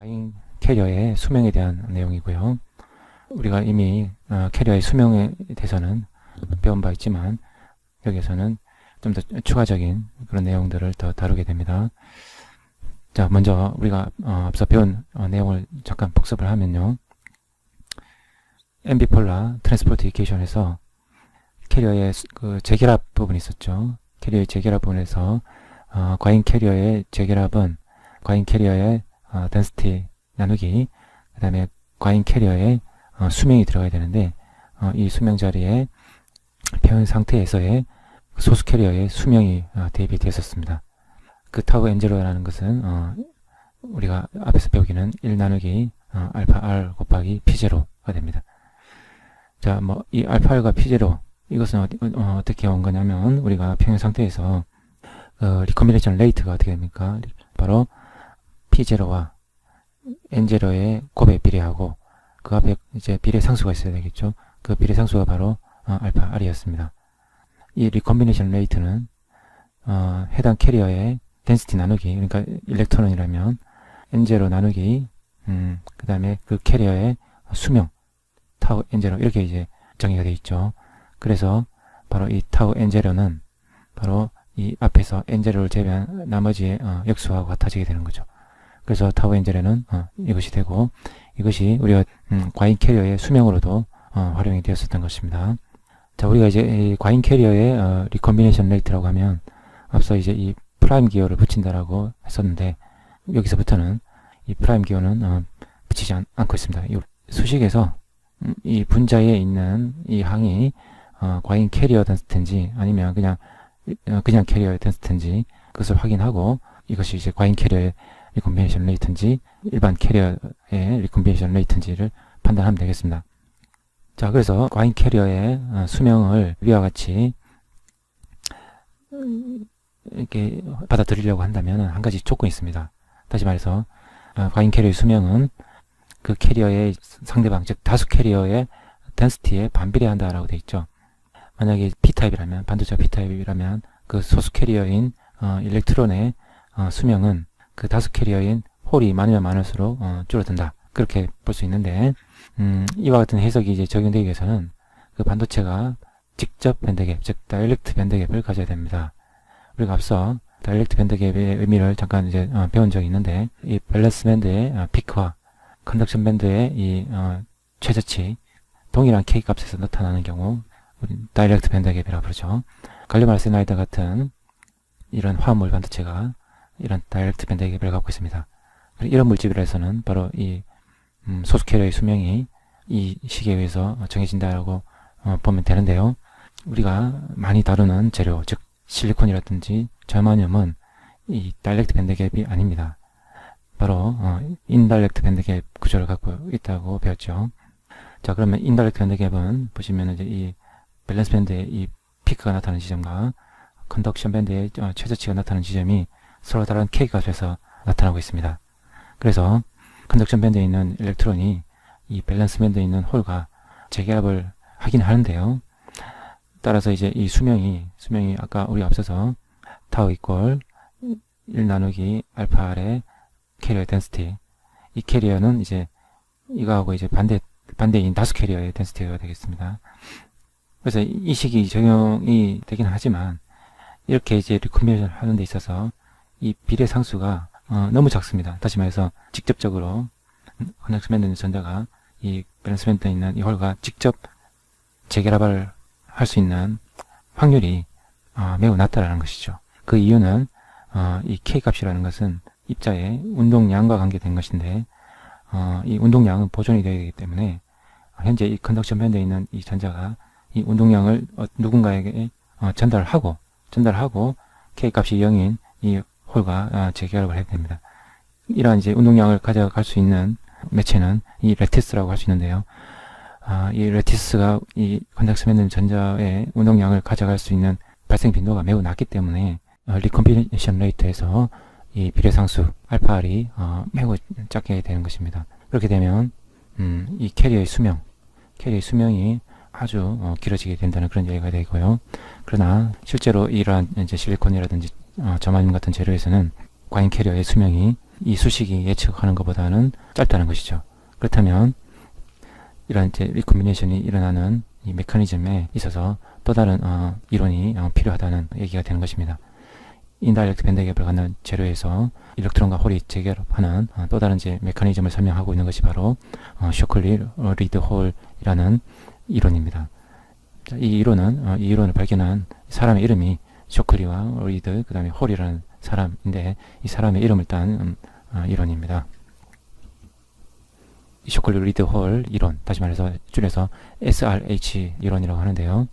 과잉 캐리어의 수명에 대한 내용이고요. 우리가 이미 캐리어의 수명에 대해서는 배운 바 있지만 여기에서는 좀 더 추가적인 그런 내용들을 더 다루게 됩니다. 자, 먼저 우리가 앞서 배운 내용을 잠깐 복습을 하면요. 앰비폴라 트랜스포트 이퀘이션에서 캐리어의 그 재결합 부분이 있었죠. 캐리어의 재결합 부분에서 과잉 캐리어의 재결합은 과잉 캐리어의 density 나누기, 그 다음에 과잉 캐리어의 수명이 들어가야 되는데 이 수명 자리에 표현 상태에서의 소수 캐리어의 수명이 대입이 되었습니다. 그 타우 N0라는 것은 우리가 앞에서 배우기는 1 나누기 알파 R 곱하기 P0가 됩니다. 자, 뭐 이 알파 R과 P0 이것은 어떻게 온 거냐면 우리가 평형 상태에서 리콤비네이션 레이트가 어떻게 됩니까? 바로 P0와 N0의 곱에 비례하고 그 앞에 이제 비례 상수가 있어야 되겠죠. 그 비례 상수가 바로 알파 R이었습니다. 이 리콤비네이션 레이트는 해당 캐리어의 density 나누기, 그러니까 일렉트론이라면 N0 나누기 그 다음에 그 캐리어의 수명 타우 N0 이렇게 이제 정의가 되어 있죠. 그래서 바로 이 타우 N0는 바로 이 앞에서 N0를 제외한 나머지의 역수하고 같아지게 되는 거죠. 그래서 타우 N0는 이것이 되고 이것이 우리가 과잉 캐리어의 수명으로도 활용이 되었었던 것입니다. 자, 우리가 이제 이 과잉 캐리어의 리콤비네이션 레이트라고 하면 앞서 이제 이 프라임 기호를 붙인다라고 했었는데 여기서부터는 이 프라임 기호는 붙이지 않고 있습니다. 이 수식에서 이 분자에 있는 이 항이 과잉 캐리어 덴시티인지 아니면 그냥 캐리어의 덴시티인지 그것을 확인하고 이것이 이제 과잉 캐리어의 리콤비네이션 레이트인지 일반 캐리어의 리콤비네이션 레이트인지를 판단하면 되겠습니다. 자, 그래서 과잉 캐리어의 수명을 위와 같이 이렇게 받아들이려고 한다면 한 가지 조건이 있습니다. 다시 말해서 과잉 캐리어의 수명은 그 캐리어의 상대방, 즉 다수 캐리어의 덴시티에 반비례한다라고 되어 있죠. 만약에 P타입이라면, 반도체가 P타입이라면 그 소수 캐리어인 일렉트론의 수명은 그 다수 캐리어인 홀이 많으면 많을수록 줄어든다. 그렇게 볼 수 있는데 이와 같은 해석이 이제 적용되기 위해서는 그 반도체가 직접 밴드갭, 즉 다이렉트 밴드갭을 가져야 됩니다. 우리가 앞서 다이렉트 밴드갭의 의미를 잠깐 이제 배운 적이 있는데 이 밸런스 밴드의 피크와 컨덕션 밴드의 이 최저치 동일한 K 값에서 나타나는 경우 우리 다이렉트 밴드갭이라고 부르죠. 갈륨 아르세나이드 같은 이런 화합물 반도체가 이런 다이렉트 밴드갭을 갖고 있습니다. 이런 물질에서는 바로 이 소수 캐리어의 수명이 이 식에 의해서 정해진다고 보면 되는데요. 우리가 많이 다루는 재료, 즉 실리콘이라든지 저마늄은 이 다이렉트 밴드갭이 아닙니다. 바로 인다이렉트 밴드갭 구조를 갖고 있다고 배웠죠. 자, 그러면 인다이렉트 밴드갭은 보시면 이제 이 밸런스 밴드의 이 피크가 나타나는 지점과 컨덕션 밴드의 최저치가 나타나는 지점이 서로 다른 K 값에서 나타나고 있습니다. 그래서 컨덕션 밴드에 있는 일렉트론이 이 밸런스 밴드에 있는 홀과 재결합을 하긴 하는데요. 따라서 이제 이 수명이 아까 우리 앞서서 타우 이퀄 1 나누기 알파 R의 캐리어 덴시티, 이 캐리어는 이제 이거하고 이제 반대인 다수 캐리어의 덴시티가 되겠습니다. 그래서 이 식이 적용이 되긴 하지만 이렇게 이제 리콤비네이션 하는 데 있어서 이 비례 상수가 너무 작습니다. 다시 말해서 직접적으로 컨덕션 밴드에 있는 전자가 이 밸런스 밴드에 있는 이 홀과 직접 재결합을 할 수 있는 확률이 매우 낮다라는 것이죠. 그 이유는 이 K 값이라는 것은 입자의 운동량과 관계된 것인데 이 운동량은 보존이 되어야 되기 때문에 현재 이 컨덕션 밴드에 있는 이 전자가 이 운동량을 누군가에게 전달하고 K 값이 0인 이 홀과 재결합을 해야 됩니다. 이러한 이제 운동량을 가져갈 수 있는 매체는 이 레티스라고 할 수 있는데요. 이 레티스가 이 컨덕션 밴드 전자의 운동량을 가져갈 수 있는 발생 빈도가 매우 낮기 때문에 리콤비네이션 레이트에서 이 비례상수 알파 R이 매우 작게 되는 것입니다. 그렇게 되면 이 캐리어의 수명이 아주 길어지게 된다는 그런 얘기가 되고요. 그러나 실제로 이러한 이제 실리콘이라든지 저마늄 같은 재료에서는 과잉 캐리어의 수명이 이 수식이 예측하는 것보다는 짧다는 것이죠. 그렇다면 이런 이제 리콤비네이션이 일어나는 이 메커니즘에 있어서 또 다른 이론이 필요하다는 얘기가 되는 것입니다. 인다이렉트 밴드 갭을 갖는 재료에서 일렉트론과 홀이 재결합하는 또 다른 이제 메커니즘을 설명하고 있는 것이 바로 쇼클리 리드 홀이라는 이론입니다. 자, 이 이론을 발견한 사람의 이름이 쇼클리와 리드, 그 다음에 홀이라는 사람인데, 이 사람의 이름을 딴 이론입니다. 쇼클리 리드 홀 이론, 다시 말해서 줄여서 SRH 이론이라고 하는데요.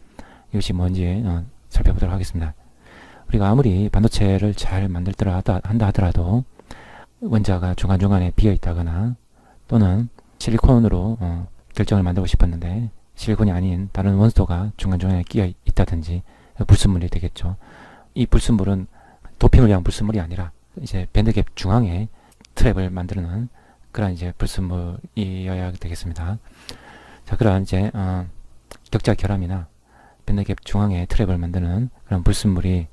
이것이 뭔지 살펴보도록 하겠습니다. 우리가 아무리 반도체를 잘 만들더라 한다 하더라도 원자가 중간중간에 비어 있다거나 또는 실리콘으로 결정을 만들고 싶었는데 실리콘이 아닌 다른 원소가 중간중간에 끼어 있다든지 불순물이 되겠죠. 이 불순물은 도핑을 위한 불순물이 아니라 이제 밴드갭 중앙에 트랩을 만드는 그런 이제 불순물이어야 되겠습니다. 자, 그런 이제 격자 결함이나 밴드갭 중앙에 트랩을 만드는 그런 불순물이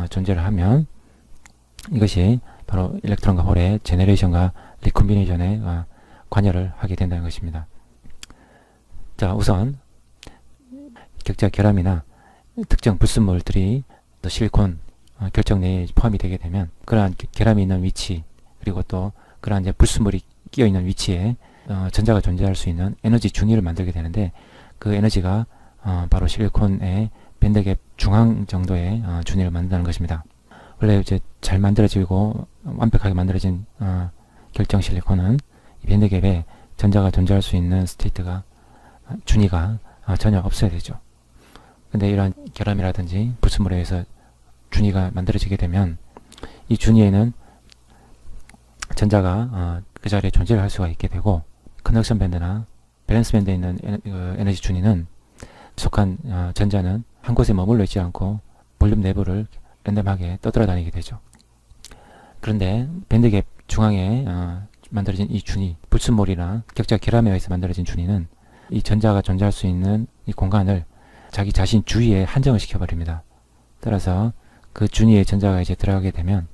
존재를 하면 이것이 바로 일렉트론과 홀의 제네레이션과 리콤비네이션에 관여를 하게 된다는 것입니다. 자, 우선 격자 결함이나 특정 불순물들이 실리콘 결정 내에 포함이 되게 되면 그러한 결함이 있는 위치, 그리고 또 그러한 이제 불순물이 끼어 있는 위치에 전자가 존재할 수 있는 에너지 준위를 만들게 되는데, 그 에너지가 바로 실리콘의 밴드갭 중앙 정도의 준위를 만든다는 것입니다. 원래 이제 잘 만들어지고 완벽하게 만들어진 결정 실리콘은 이 밴드갭에 전자가 존재할 수 있는 스테이트가 준위가 전혀 없어야 되죠. 근데 이러한 결함이라든지 불순물에 의해서 준위가 만들어지게 되면 이 준위에는 전자가 그 자리에 존재를 할 수가 있게 되고, 컨덕션 밴드나 밸런스 밴드에 있는 에너지 준위는 속한 전자는 한 곳에 머물러 있지 않고 볼륨 내부를 랜덤하게 떠돌아다니게 되죠. 그런데 밴드갭 중앙에 만들어진 이 준위, 불순물이나 격자 결함에 의해서 만들어진 준위는 이 전자가 존재할 수 있는 이 공간을 자기 자신 주위에 한정을 시켜버립니다. 따라서 그 준위에 전자가 이제 들어가게 되면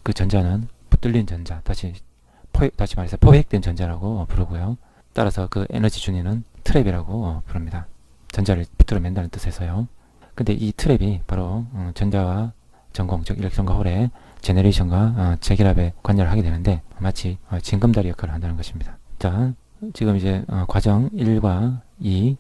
그 전자는 붙들린 전자, 다시 말해서 포획된 전자라고 부르고요. 따라서 그 에너지 준위는 트랩이라고 부릅니다. 전자를 붙들어 맨다는 뜻에서요. 근데 이 트랩이 바로 전자와 전공, 즉 일렉트론과 홀의 제네레이션과 재결합에 관여를 하게 되는데 마치 징검다리 역할을 한다는 것입니다. 자, 지금 이제 과정 1과 2,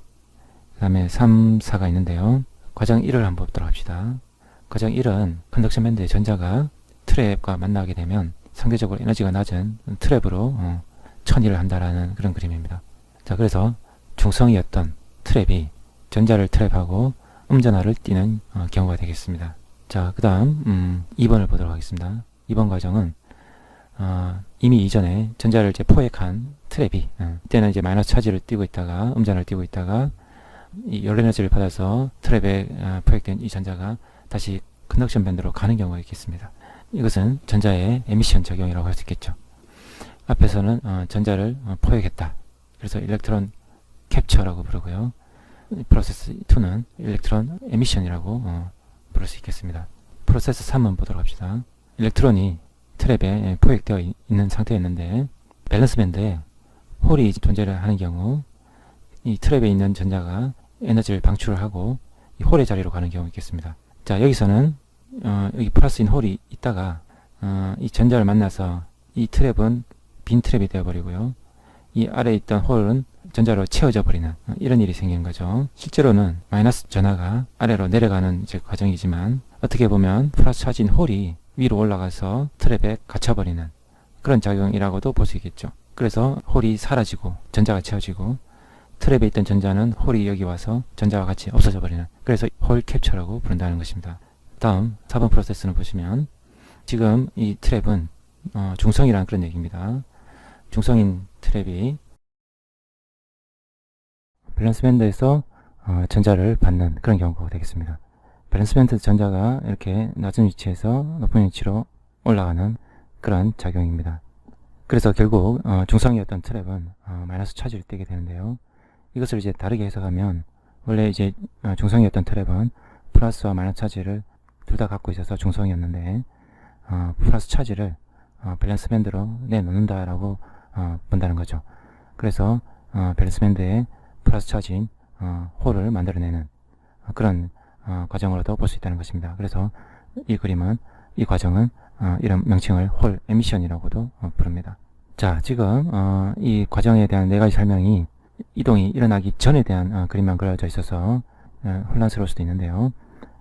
그 다음에 3, 4가 있는데요. 과정 1을 한번 보도록 합시다. 과정 1은 컨덕션 밴드의 전자가 트랩과 만나게 되면 상대적으로 에너지가 낮은 트랩으로 천일을 한다라는 그런 그림입니다. 자, 그래서 중성이었던 트랩이 전자를 트랩하고 음전하를 띠는 경우가 되겠습니다. 자, 그 다음 2번을 보도록 하겠습니다. 2번 과정은 이미 이전에 전자를 이제 포획한 트랩이 이때는 이제 마이너스 차지를 띠고 있다가 음전을 띠고 있다가 이 열 에너지를 받아서 트랩에 포획된 이 전자가 다시 컨덕션 밴드로 가는 경우가 있겠습니다. 이것은 전자의 에미션 작용이라고 할 수 있겠죠. 앞에서는 전자를 포획했다. 그래서 일렉트론 캡처라고 부르고요. 프로세스 2는 일렉트론 에미션이라고 부를 수 있겠습니다. 프로세스 3은 보도록 합시다. 일렉트론이 트랩에 포획되어 있는 상태였는데 밸런스 밴드에 홀이 존재를 하는 경우 이 트랩에 있는 전자가 에너지를 방출을 하고 이 홀의 자리로 가는 경우가 있겠습니다. 자, 여기서는 여기 플러스인 홀이 있다가 이 전자를 만나서 이 트랩은 빈 트랩이 되어버리고요. 이 아래에 있던 홀은 전자로 채워져 버리는 이런 일이 생기는 거죠. 실제로는 마이너스 전하가 아래로 내려가는 이제 과정이지만 어떻게 보면 플러스 차진 홀이 위로 올라가서 트랩에 갇혀버리는 그런 작용이라고도 볼 수 있겠죠. 그래서 홀이 사라지고 전자가 채워지고 트랩에 있던 전자는 홀이 여기 와서 전자와 같이 없어져 버리는, 그래서 홀 캡처라고 부른다는 것입니다. 다음 4번 프로세스는 보시면 지금 이 트랩은 중성이라는 그런 얘기입니다. 중성인 트랩이 밸런스 밴드에서 전자를 받는 그런 경우가 되겠습니다. 밸런스 밴드 전자가 이렇게 낮은 위치에서 높은 위치로 올라가는 그런 작용입니다. 그래서 결국 중성이었던 트랩은 마이너스 차지를 띠게 되는데요. 이것을 이제 다르게 해석하면 원래 이제 중성이었던 트랩은 플러스와 마이너스 차지를 둘 다 갖고 있어서 중성이었는데 플러스 차지를 밸런스 밴드로 내놓는다라고 본다는 거죠. 그래서 밸런스 밴드에 플러스 차진 홀을 만들어내는 그런 과정으로도 볼 수 있다는 것입니다. 그래서 이 그림은, 이 과정은 이런 명칭을 홀 에미션이라고도 부릅니다. 자, 지금 이 과정에 대한 4가지 설명이 이동이 일어나기 전에 대한 그림만 그려져 있어서 혼란스러울 수도 있는데요.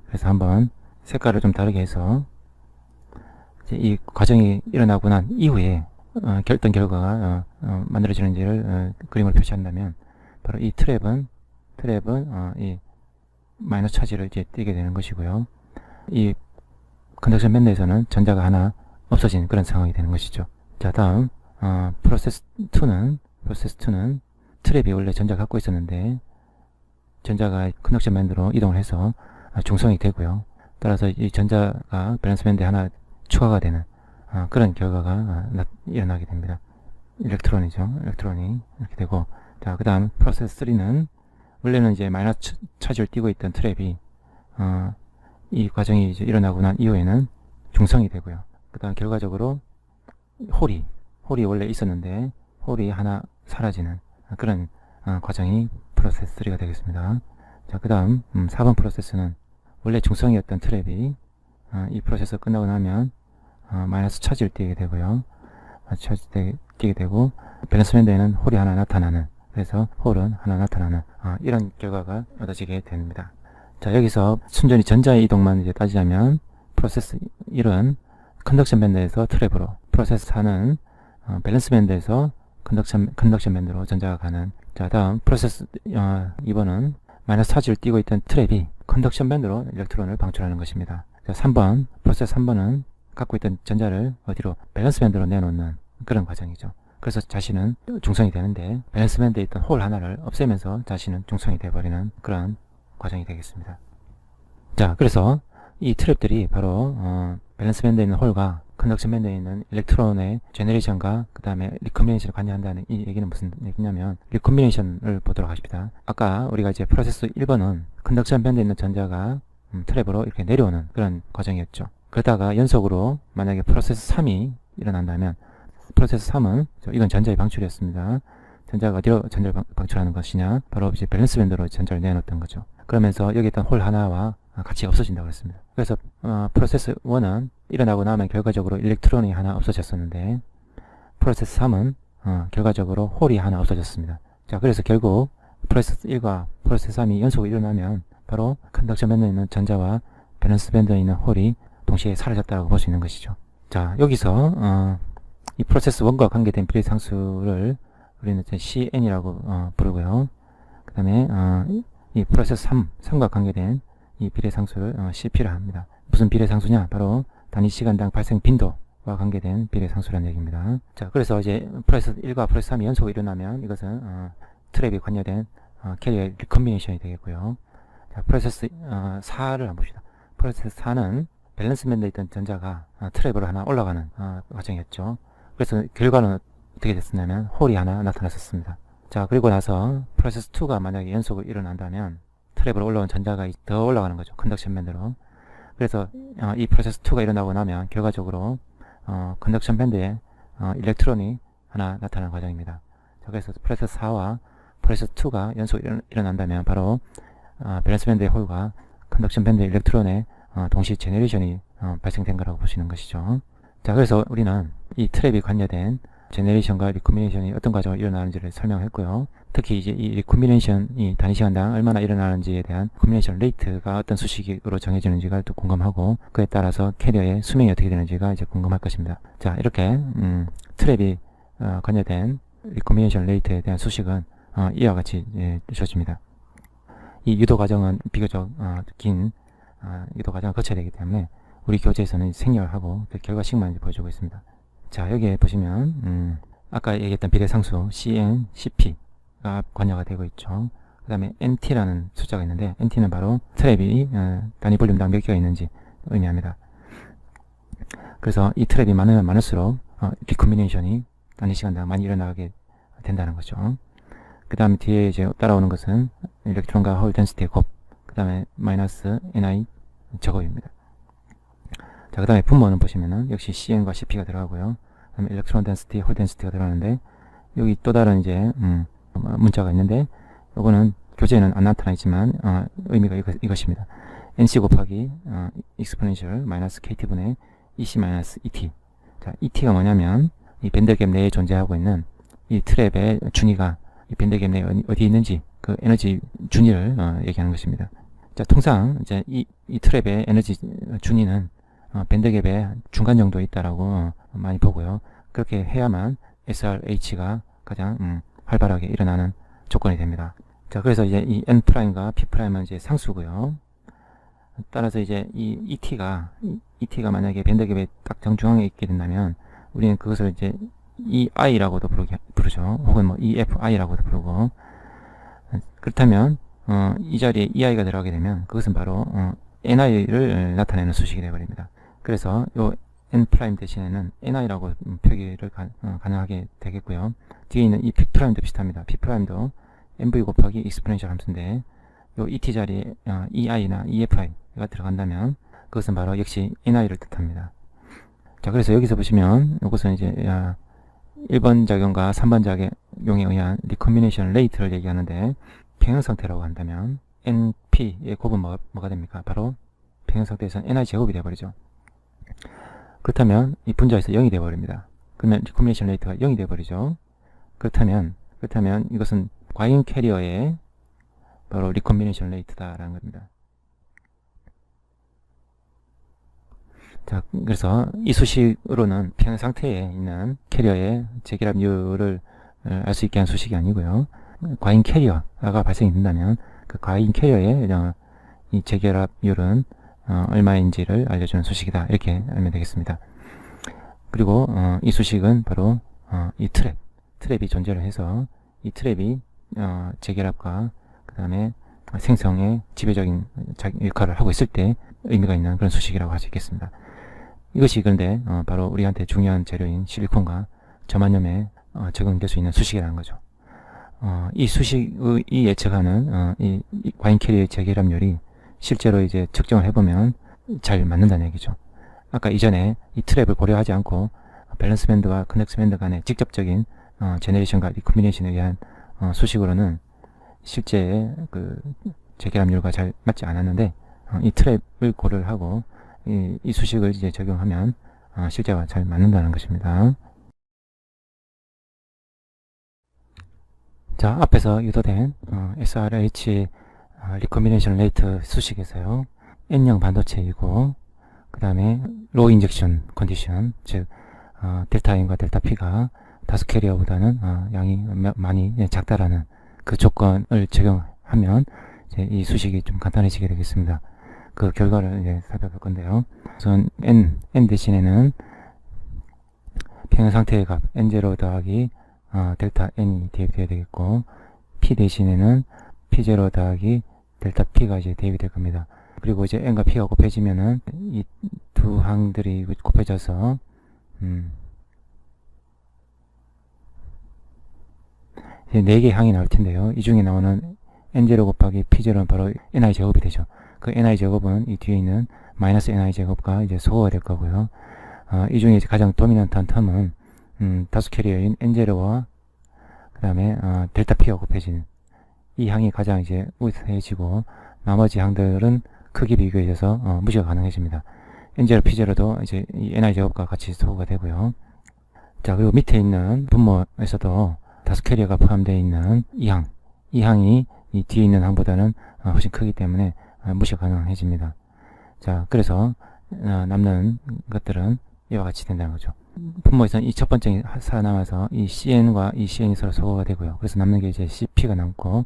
그래서 한번 색깔을 좀 다르게 해서 이제 이 과정이 일어나고 난 이후에 어떤 결과가 만들어지는지를 그림으로 표시한다면, 바로 이 트랩은 이 마이너스 차지를 이제 띄게 되는 것이고요. 이 컨덕션 밴드에서는 전자가 하나 없어진 그런 상황이 되는 것이죠. 자, 다음 프로세스 2는 트랩이 원래 전자가 갖고 있었는데 전자가 컨덕션 밴드로 이동을 해서 중성이 되고요. 따라서 이 전자가 밸런스 밴드에 하나 추가가 되는 그런 결과가 일어나게 됩니다. 일렉트론이 이렇게 되고, 자, 그 다음 프로세스 3는 원래는 이제 마이너스 차지를 띄고 있던 트랩이 이 과정이 이제 일어나고 난 이후에는 중성이 되고요. 그 다음 결과적으로 홀이 원래 있었는데 홀이 하나 사라지는 그런 과정이 프로세스 3가 되겠습니다. 자, 그 다음 4번 프로세스는 원래 중성이었던 트랩이 이 프로세스 끝나고 나면 마이너스 차지를 띄게 되고요. 차지 띄게 되고, 밸런스 밴드에는 홀이 하나 나타나는, 그래서 홀은 하나 나타나는 이런 결과가 얻어지게 됩니다. 자, 여기서 순전히 전자의 이동만 이제 따지자면 프로세스 1은 컨덕션 밴드에서 트랩으로, 프로세스 4는 밸런스 밴드에서 컨덕션 밴드로 전자가 가는. 자, 다음 프로세스 2번은 마이너스 차지를 띄고 있던 트랩이 컨덕션 밴드로 일렉트론을 방출하는 것입니다. 자, 3번 프로세스 3번은 갖고 있던 전자를 어디로, 밸런스 밴드로 내놓는 그런 과정이죠. 그래서 자신은 중성이 되는데 밸런스 밴드에 있던 홀 하나를 없애면서 자신은 중성이 되어버리는 그런 과정이 되겠습니다. 자, 그래서 이 트랩들이 바로 밸런스 밴드에 있는 홀과 컨덕션 밴드에 있는 일렉트론의 제너레이션과 그 다음에 리컴비네이션을 관여한다는 이 얘기는 무슨 얘기냐면, 리컴비네이션을 보도록 하십니다. 아까 우리가 이제 프로세스 1번은 컨덕션 밴드에 있는 전자가 트랩으로 이렇게 내려오는 그런 과정이었죠. 그러다가 연속으로 만약에 프로세스 3이 일어난다면, 프로세스 3은 이건 전자의 방출이었습니다. 전자가 어디로 전자를 방출하는 것이냐, 바로 이제 밸런스 밴드로 전자를 내놓았던 거죠. 그러면서 여기 있던 홀 하나와 같이 없어진다고 했습니다. 그래서 프로세스 1은 일어나고 나면 결과적으로 일렉트론이 하나 없어졌었는데, 프로세스 3은 결과적으로 홀이 하나 없어졌습니다. 자, 그래서 결국 프로세스 1과 프로세스 3이 연속으로 일어나면 바로 컨덕션 밴드에 있는 전자와 밸런스 밴드에 있는 홀이 동시에 사라졌다고 볼 수 있는 것이죠. 자, 여기서 이 프로세스 1과 관계된 비례상수를 우리는 CN이라고 부르고요. 그 다음에 이 프로세스 3과 관계된 이 비례상수를 CP라 합니다. 무슨 비례상수냐? 바로 단위 시간당 발생 빈도와 관계된 비례상수라는 얘기입니다. 자, 그래서 이제 프로세스 1과 프로세스 3이 연속으로 일어나면 이것은 트랩이 관여된 캐리어의 리컴비네이션이 되겠고요. 자, 프로세스 4를 한번 봅시다. 프로세스 4는 밸런스 밴드에 있던 전자가 트랩으로 하나 올라가는 과정이었죠. 그래서 결과는 어떻게 됐었냐면 홀이 하나 나타났었습니다. 자, 그리고 나서 프로세스 2가 만약에 연속으로 일어난다면 트랩으로 올라온 전자가 더 올라가는 거죠. 컨덕션 밴드로. 그래서 이 프로세스 2가 일어나고 나면 결과적으로 컨덕션 밴드에 일렉트론이 하나 나타나는 과정입니다. 자, 그래서 프로세스 4와 프로세스 2가 연속으로 일어난다면 바로 밸런스 밴드의 홀과 컨덕션 밴드의 일렉트론의 동시 제너레이션이 발생된 거라고 보시는 것이죠. 자, 그래서 우리는 이 트랩이 관여된 제너레이션과 리콤비네이션이 어떤 과정으로 일어나는지를 설명했고요. 특히 이제 이 리콤비네이션이 단위 시간당 얼마나 일어나는지에 대한 콤비네이션 레이트가 어떤 수식으로 정해지는지가 또 궁금하고, 그에 따라서 캐리어의 수명이 어떻게 되는지가 이제 궁금할 것입니다. 자, 이렇게 트랩이 관여된 리콤비네이션 레이트에 대한 수식은 이와 같이 주어집니다. 이 유도 과정은 비교적 긴 유도 과정을 거쳐야 되기 때문에 우리 교재에서는 생략하고 그 결과식만 보여주고 있습니다. 자, 여기에 보시면 아까 얘기했던 비례상수 CN, CP가 관여가 되고 있죠. 그 다음에 NT라는 숫자가 있는데, NT는 바로 트랩이 단위 볼륨당 몇 개가 있는지 의미합니다. 그래서 이 트랩이 많으면 많을수록 리콤비네이션이 단위 시간당 많이 일어나게 된다는 거죠. 그 다음에 뒤에 이제 따라오는 것은 일렉트론과 홀 덴시티의 곱, 그 다음에 마이너스 NI 제곱입니다. 자, 그 다음에 분모는 보시면은 역시 CN과 CP가 들어가고요. 그다음에 electron density, hole density가 들어가는데 여기 또 다른 이제 문자가 있는데 요거는 교재에는 안 나타나 있지만 의미가 이것입니다. NC 곱하기 exponential 마이너스 KT분의 EC 마이너스 ET. 자, ET가 뭐냐면 이 밴드갭 내에 존재하고 있는 이 트랩의 준위가 이 밴드갭 내에 어디 있는지 그 에너지 준위를 얘기하는 것입니다. 자, 통상 이제 이 트랩의 에너지 준위는 밴드갭의 중간 정도에 있다라고 많이 보고요. 그렇게 해야만 SRH가 가장 활발하게 일어나는 조건이 됩니다. 자, 그래서 이제 이 N'과 P'은 이제 상수고요. 따라서 이제 이 ET가 만약에 밴드갭의 딱 정중앙에 있게 된다면 우리는 그것을 이제 EI라고도 부르죠. 혹은 뭐 EFI라고도 부르고, 그렇다면 이 자리에 EI가 들어가게 되면 그것은 바로 NI를 나타내는 수식이 되어버립니다. 그래서 요 N' 대신에는 NI라고 표기를 가능하게 되겠고요. 뒤에 있는 이 P'도 비슷합니다. P'도 NV 곱하기 exponential 함수인데 요 ET 자리에 EI나 EFI가 들어간다면 그것은 바로 역시 NI를 뜻합니다. 자, 그래서 여기서 보시면 이것은 이제 1번 작용과 3번 작용에 의한 recombination rate를 얘기하는데 평형 상태라고 한다면 NP의 곱은 뭐가 됩니까? 바로 평형 상태에서는 NI 제곱이 되어버리죠. 그렇다면 이 분자에서 0이 되어버립니다. 그러면 recombination rate가 0이 되어버리죠. 그렇다면 이것은 과잉 캐리어의 바로 recombination rate다라는 겁니다. 자, 그래서 이 수식으로는 평형 상태에 있는 캐리어의 재결합률을 알 수 있게 한 수식이 아니고요. 과잉 캐리어가 발생이 된다면 그 과잉 캐리어의 이 재결합률은 얼마인지를 알려주는 수식이다. 이렇게 알면 되겠습니다. 그리고 이 수식은 바로 이 트랩이 존재를 해서 이 트랩이 재결합과 그 다음에 생성의 지배적인 역할을 하고 있을 때 의미가 있는 그런 수식이라고 할 수 있겠습니다. 이것이 그런데 바로 우리한테 중요한 재료인 실리콘과 저만염에 적용될 수 있는 수식이라는 거죠. 이 수식이 예측하는 이 과잉 캐리어의 재결합률이 실제로 이제 측정을 해보면 잘 맞는다는 얘기죠. 아까 이전에 이 트랩을 고려하지 않고 밸런스 밴드와 컨넥스 밴드 간의 직접적인 제너레이션과 리콤비네이션에 의한 수식으로는 실제 그 재결합률과 잘 맞지 않았는데 이 트랩을 고려를 하고 이 수식을 이제 적용하면 실제와 잘 맞는다는 것입니다. 자, 앞에서 유도된 SRH 리콤비네이션 레이트 수식에서요, N형 반도체이고 그 다음에 로우 인젝션 컨디션, 즉 델타 N과 델타 P가 다수 캐리어보다는 양이 많이 작다라는 그 조건을 적용하면 이제 이 수식이 좀 간단해지게 되겠습니다. 그 결과를 이제 살펴볼 건데요. 우선 N 대신에는 평형 상태의 값 N0 더하기 델타 N이 대입되어야 되겠고, P 대신에는 P0 더하기 델타 P가 이제 대입이 될 겁니다. 그리고 이제 N과 P가 곱해지면은 이 두 항들이 곱해져서 4개의 항이 나올 텐데요. 이 중에 나오는 N0 곱하기 P0는 바로 NI 제곱이 되죠. 그 NI 제곱은 이 뒤에 있는 마이너스 NI 제곱과 이제 소거가 될 거고요. 이 중에 이제 가장 도미넌트한 텀은 다수 캐리어인 N0와 그 다음에 델타 P가 곱해지는 이 항이 가장 이제 우세해지고, 나머지 항들은 크기 비교에 있어서 무시가 가능해집니다. N0, P0도 이제 이 NI 제곱과 같이 소거가 되고요. 자, 그리고 밑에 있는 분모에서도 다수 캐리어가 포함되어 있는 이 항이 이 뒤에 있는 항보다는 훨씬 크기 때문에 무시가 가능해집니다. 자, 그래서 남는 것들은 이와 같이 된다는 거죠. 분모에서는 이 첫 번째 살아남아서 이 CN과 이 CN이 서로 소거가 되고요. 그래서 남는 게 이제 CP가 남고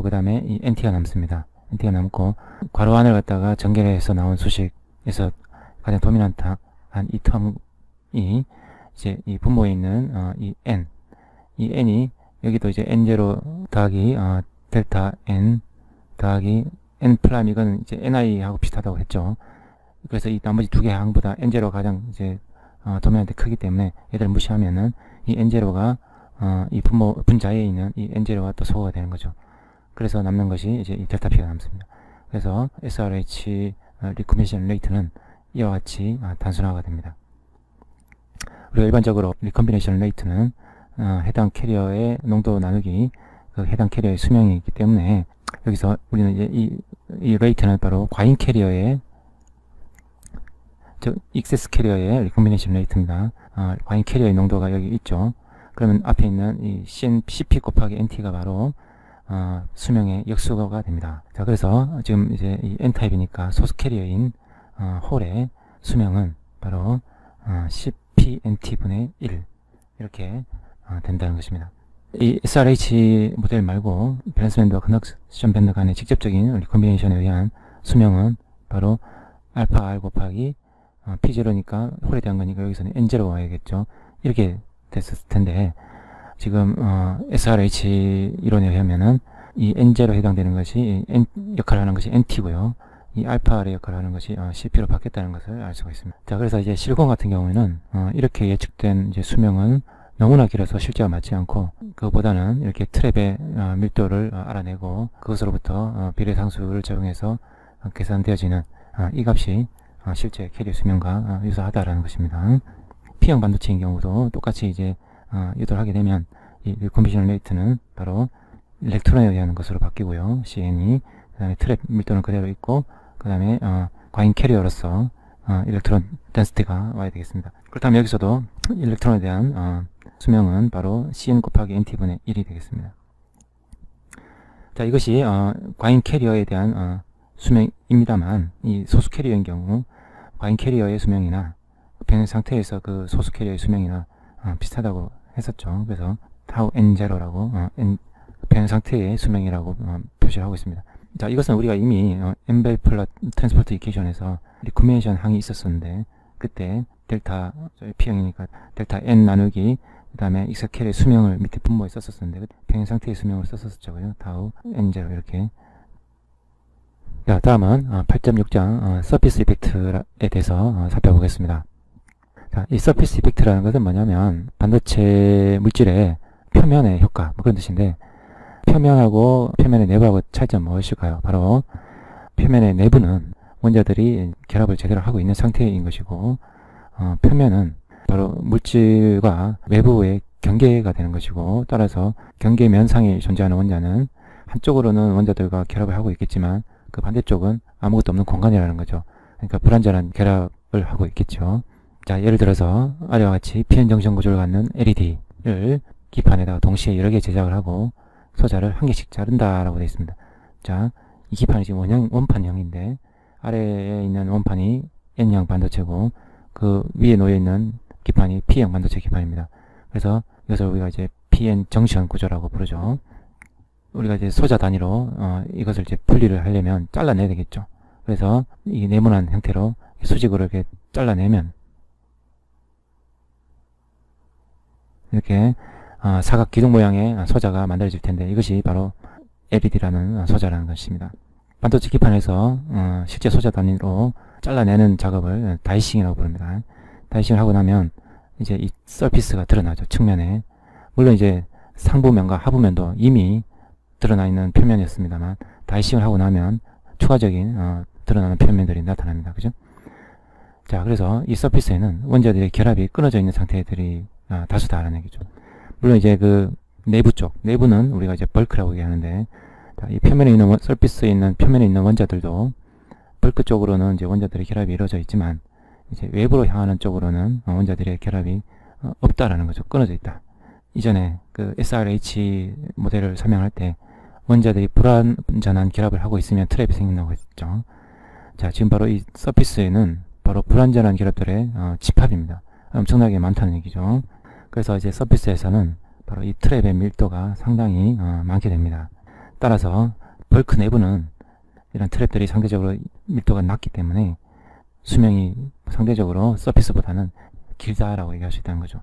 그 다음에 이 NT가 남습니다. NT가 남고, 괄호 안을 갖다가 전개해서 나온 수식에서 가장 도미넌트한 이 텀이 이제 이 분모에 있는 이 N이 여기도 이제 N0 더하기 델타 N 더하기 N 프라임, 이건 이제 NI하고 비슷하다고 했죠. 그래서 이 나머지 두 개의 항보다 N0가 가장 이제 도면한테 크기 때문에 얘들 무시하면은 이 N0가 이 분자에 있는 이 N0가 또 소거가 되는 거죠. 그래서 남는 것이 이제 이 델타 P가 남습니다. 그래서 SRH 리콤비네이션 레이트는 이와 같이 단순화가 됩니다. 우리가 일반적으로 리컴비네이션 레이트는 해당 캐리어의 농도 나누기 그 해당 캐리어의 수명이기 때문에 여기서 우리는 이제 이 레이트는 바로 과잉 캐리어의 즉 익세스 캐리어의 리컴비네이션 레이트입니다. 과잉 캐리어의 농도가 여기 있죠. 그러면 앞에 있는 이 CP 곱하기 NT가 바로 수명의 역수가 됩니다. 자, 그래서 지금 이제 이 N타입이니까 소수 캐리어인 홀의 수명은 바로 CPNT분의 1 이렇게 된다는 것입니다. 이 SRH 모델 말고 밸런스 밴드와 컨덕션 밴드 간의 직접적인 리컴비네이션에 의한 수명은 바로 알파 R 곱하기 P0니까 홀에 대한 거니까 여기서는 N0가 와야겠죠. 이렇게 됐을 텐데 지금 SRH 이론에 의하면은 이 N0에 해당되는 것이 N 역할을 하는 것이 NT고요. 이 알파의 역할을 하는 것이 CP로 바뀌었다는 것을 알 수가 있습니다. 자, 그래서 이제 실공 같은 경우에는 이렇게 예측된 이제 수명은 너무나 길어서 실제와 맞지 않고 그보다는 이렇게 트랩의 밀도를 알아내고 그것으로부터 비례상수를 적용해서 계산되어지는 이 값이 실제 캐리어 수명과 유사하다라는 것입니다. P형 반도체인 경우도 똑같이 이제 유도를 하게 되면 이 리컴비네이션 레이트는 바로 일렉트론에 의한 것으로 바뀌고요. CN이 그 다음에 트랩 밀도는 그대로 있고 그 다음에 과잉 캐리어로서 일렉트론 덴시티가 와야 되겠습니다. 그렇다면 여기서도 일렉트론에 대한 수명은 바로 CN 곱하기 NT분의 1이 되겠습니다. 자, 이것이 과잉 캐리어에 대한 수명입니다만 이 소수 캐리어인 경우 과잉 캐리어의 수명이나 변형 상태에서 그 소수 캐리어의 수명이나 비슷하다고 했었죠. 그래서 타우 N0라고 변형 상태의 수명이라고 표시를 하고 있습니다. 자, 이것은 우리가 이미 엠벨플러 트랜스포트 이퀘이션에서 리컴비네이션 항이 있었었는데 그때 델타 P형이니까 델타 N 나누기 그 다음에 익스 캐리의 수명을 밑에 분모에 썼었는데 변형 상태의 수명을 썼었죠. 타우 N0 이렇게. 자, 다음은 8.6장 서피스 이펙트에 대해서 살펴보겠습니다. 자, 이 서피스 이펙트라는 것은 뭐냐면 반도체 물질의 표면의 효과 그런 뜻인데 표면하고 표면의 내부하고 차이점은 무엇일까요? 바로 표면의 내부는 원자들이 결합을 제대로 하고 있는 상태인 것이고 표면은 바로 물질과 외부의 경계가 되는 것이고 따라서 경계 면상에 존재하는 원자는 한쪽으로는 원자들과 결합을 하고 있겠지만 그 반대쪽은 아무것도 없는 공간이라는 거죠. 그러니까 불완전한 결합을 하고 있겠죠. 자, 예를 들어서 아래와 같이 PN 정션 구조를 갖는 LED를 기판에다가 동시에 여러 개 제작을 하고 소자를 한 개씩 자른다라고 되어 있습니다. 자, 이 기판이 지금 원판형인데 아래에 있는 원판이 N형 반도체고 그 위에 놓여 있는 기판이 P형 반도체 기판입니다. 그래서 이것을 우리가 이제 PN 정션 구조라고 부르죠. 우리가 이제 소자 단위로 이것을 이제 분리를 하려면 잘라내야 되겠죠. 그래서 이 네모난 형태로 수직으로 이렇게 잘라내면 이렇게 사각 기둥 모양의 소자가 만들어질 텐데 이것이 바로 LED라는 소자라는 것입니다. 반도체 기판에서 실제 소자 단위로 잘라내는 작업을 다이싱이라고 부릅니다. 다이싱을 하고 나면 이제 이 서피스가 드러나죠. 측면에. 물론 이제 상부면과 하부면도 이미 드러나 있는 표면이었습니다만 다이싱을 하고 나면 추가적인 드러나는 표면들이 나타납니다. 그죠? 자, 그래서 이 서피스에는 원자들의 결합이 끊어져 있는 상태들이 다수다라는 얘기죠. 물론 이제 그 내부 쪽, 내부는 우리가 이제 벌크라고 얘기하는데, 자, 이 표면에 있는 서피스에 있는 표면에 있는 원자들도 벌크 쪽으로는 이제 원자들의 결합이 이루어져 있지만 이제 외부로 향하는 쪽으로는 원자들의 결합이 없다라는 거죠. 끊어져 있다. 이전에 그 SRH 모델을 설명할 때 원자들이 불완전한 결합을 하고 있으면 트랩이 생긴다고 했죠. 자, 지금 바로 이 서피스에는 바로 불완전한 결합들의 집합입니다. 엄청나게 많다는 얘기죠. 그래서 이제 서피스에서는 바로 이 트랩의 밀도가 상당히 많게 됩니다. 따라서 벌크 내부는 이런 트랩들이 상대적으로 밀도가 낮기 때문에 수명이 상대적으로 서피스보다는 길다라고 얘기할 수 있다는 거죠.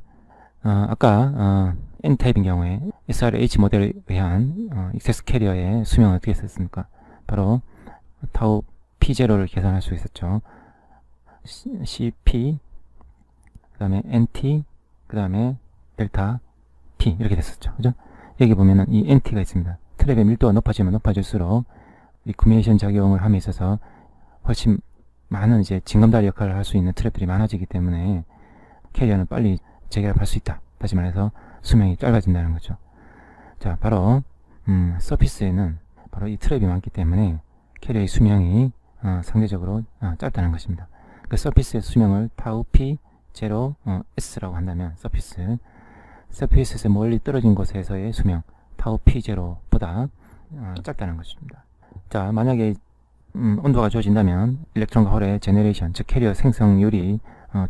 아까 N타입인 경우에 SRH 모델에 의한 익세스 캐리어의 수명은 어떻게 했습니까? 바로 타우 P0를 계산할 수 있었죠. CP 그 다음에 NT 그 다음에 델타 P 이렇게 됐었죠. 그죠? 여기 보면은 이 NT가 있습니다. 트랩의 밀도가 높아지면 높아질수록 리코미네이션 작용을 함에 있어서 훨씬 많은 이제 징검다리 역할을 할 수 있는 트랩들이 많아지기 때문에 캐리어는 빨리 재결합할 수 있다. 다시 말해서 수명이 짧아진다는 거죠. 자, 바로 서피스에는 바로 이 트랩이 많기 때문에 캐리어의 수명이 상대적으로 짧다는 것입니다. 그 서피스의 수명을 타우 p 0 s라고 한다면 서피스에서 멀리 떨어진 곳에서의 수명 타우 p 0보다 짧다는 것입니다. 자, 만약에 온도가 좋아진다면 일렉트론과 홀의 제너레이션, 즉 캐리어 생성률이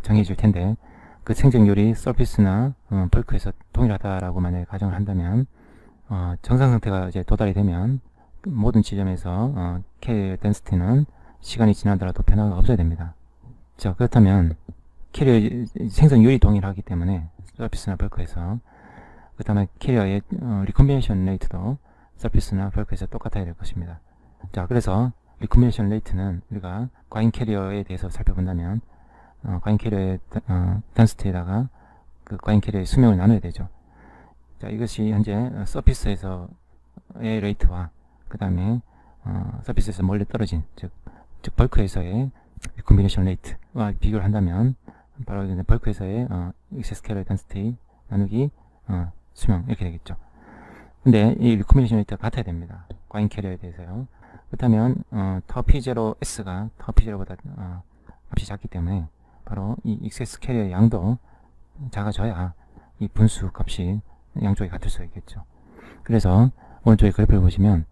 정해질 텐데, 그 생성률이 서피스나 벌크에서 동일하다라고 만약에 가정을 한다면 정상 상태가 이제 도달이 되면 모든 지점에서 캐리어 덴시티는 시간이 지나더라도 변화가 없어야 됩니다. 자, 그렇다면 캐리어 생성률이 동일하기 때문에 서피스나 벌크에서, 그 다음에 캐리어의 리콤비네이션 레이트도 서피스나 벌크에서 똑같아야 될 것입니다. 자, 그래서 리콤비네이션 레이트는 우리가 과잉 캐리어에 대해서 살펴본다면 과잉 캐리어의 덴시티에다가 그 과잉 캐리어의 수명을 나눠야 되죠. 자, 이것이 현재 서피스에서의 레이트와 그 다음에 서피스에서 멀리 떨어진 즉 벌크에서의 리콤비네이션 레이트와 비교를 한다면 바로 벌크에서의 excess carrier density 나누기 수명 이렇게 되겠죠. 근데 이 리콤비네이션 레이트가 같아야 됩니다. 과잉 캐리어에 대해서요. 그렇다면 tau p0s가 tau p0보다 값이 작기 때문에 바로 이 excess carrier 양도 작아져야 이 분수 값이 양쪽이 같을 수가 있겠죠. 그래서 오른쪽에 그래프를 보시면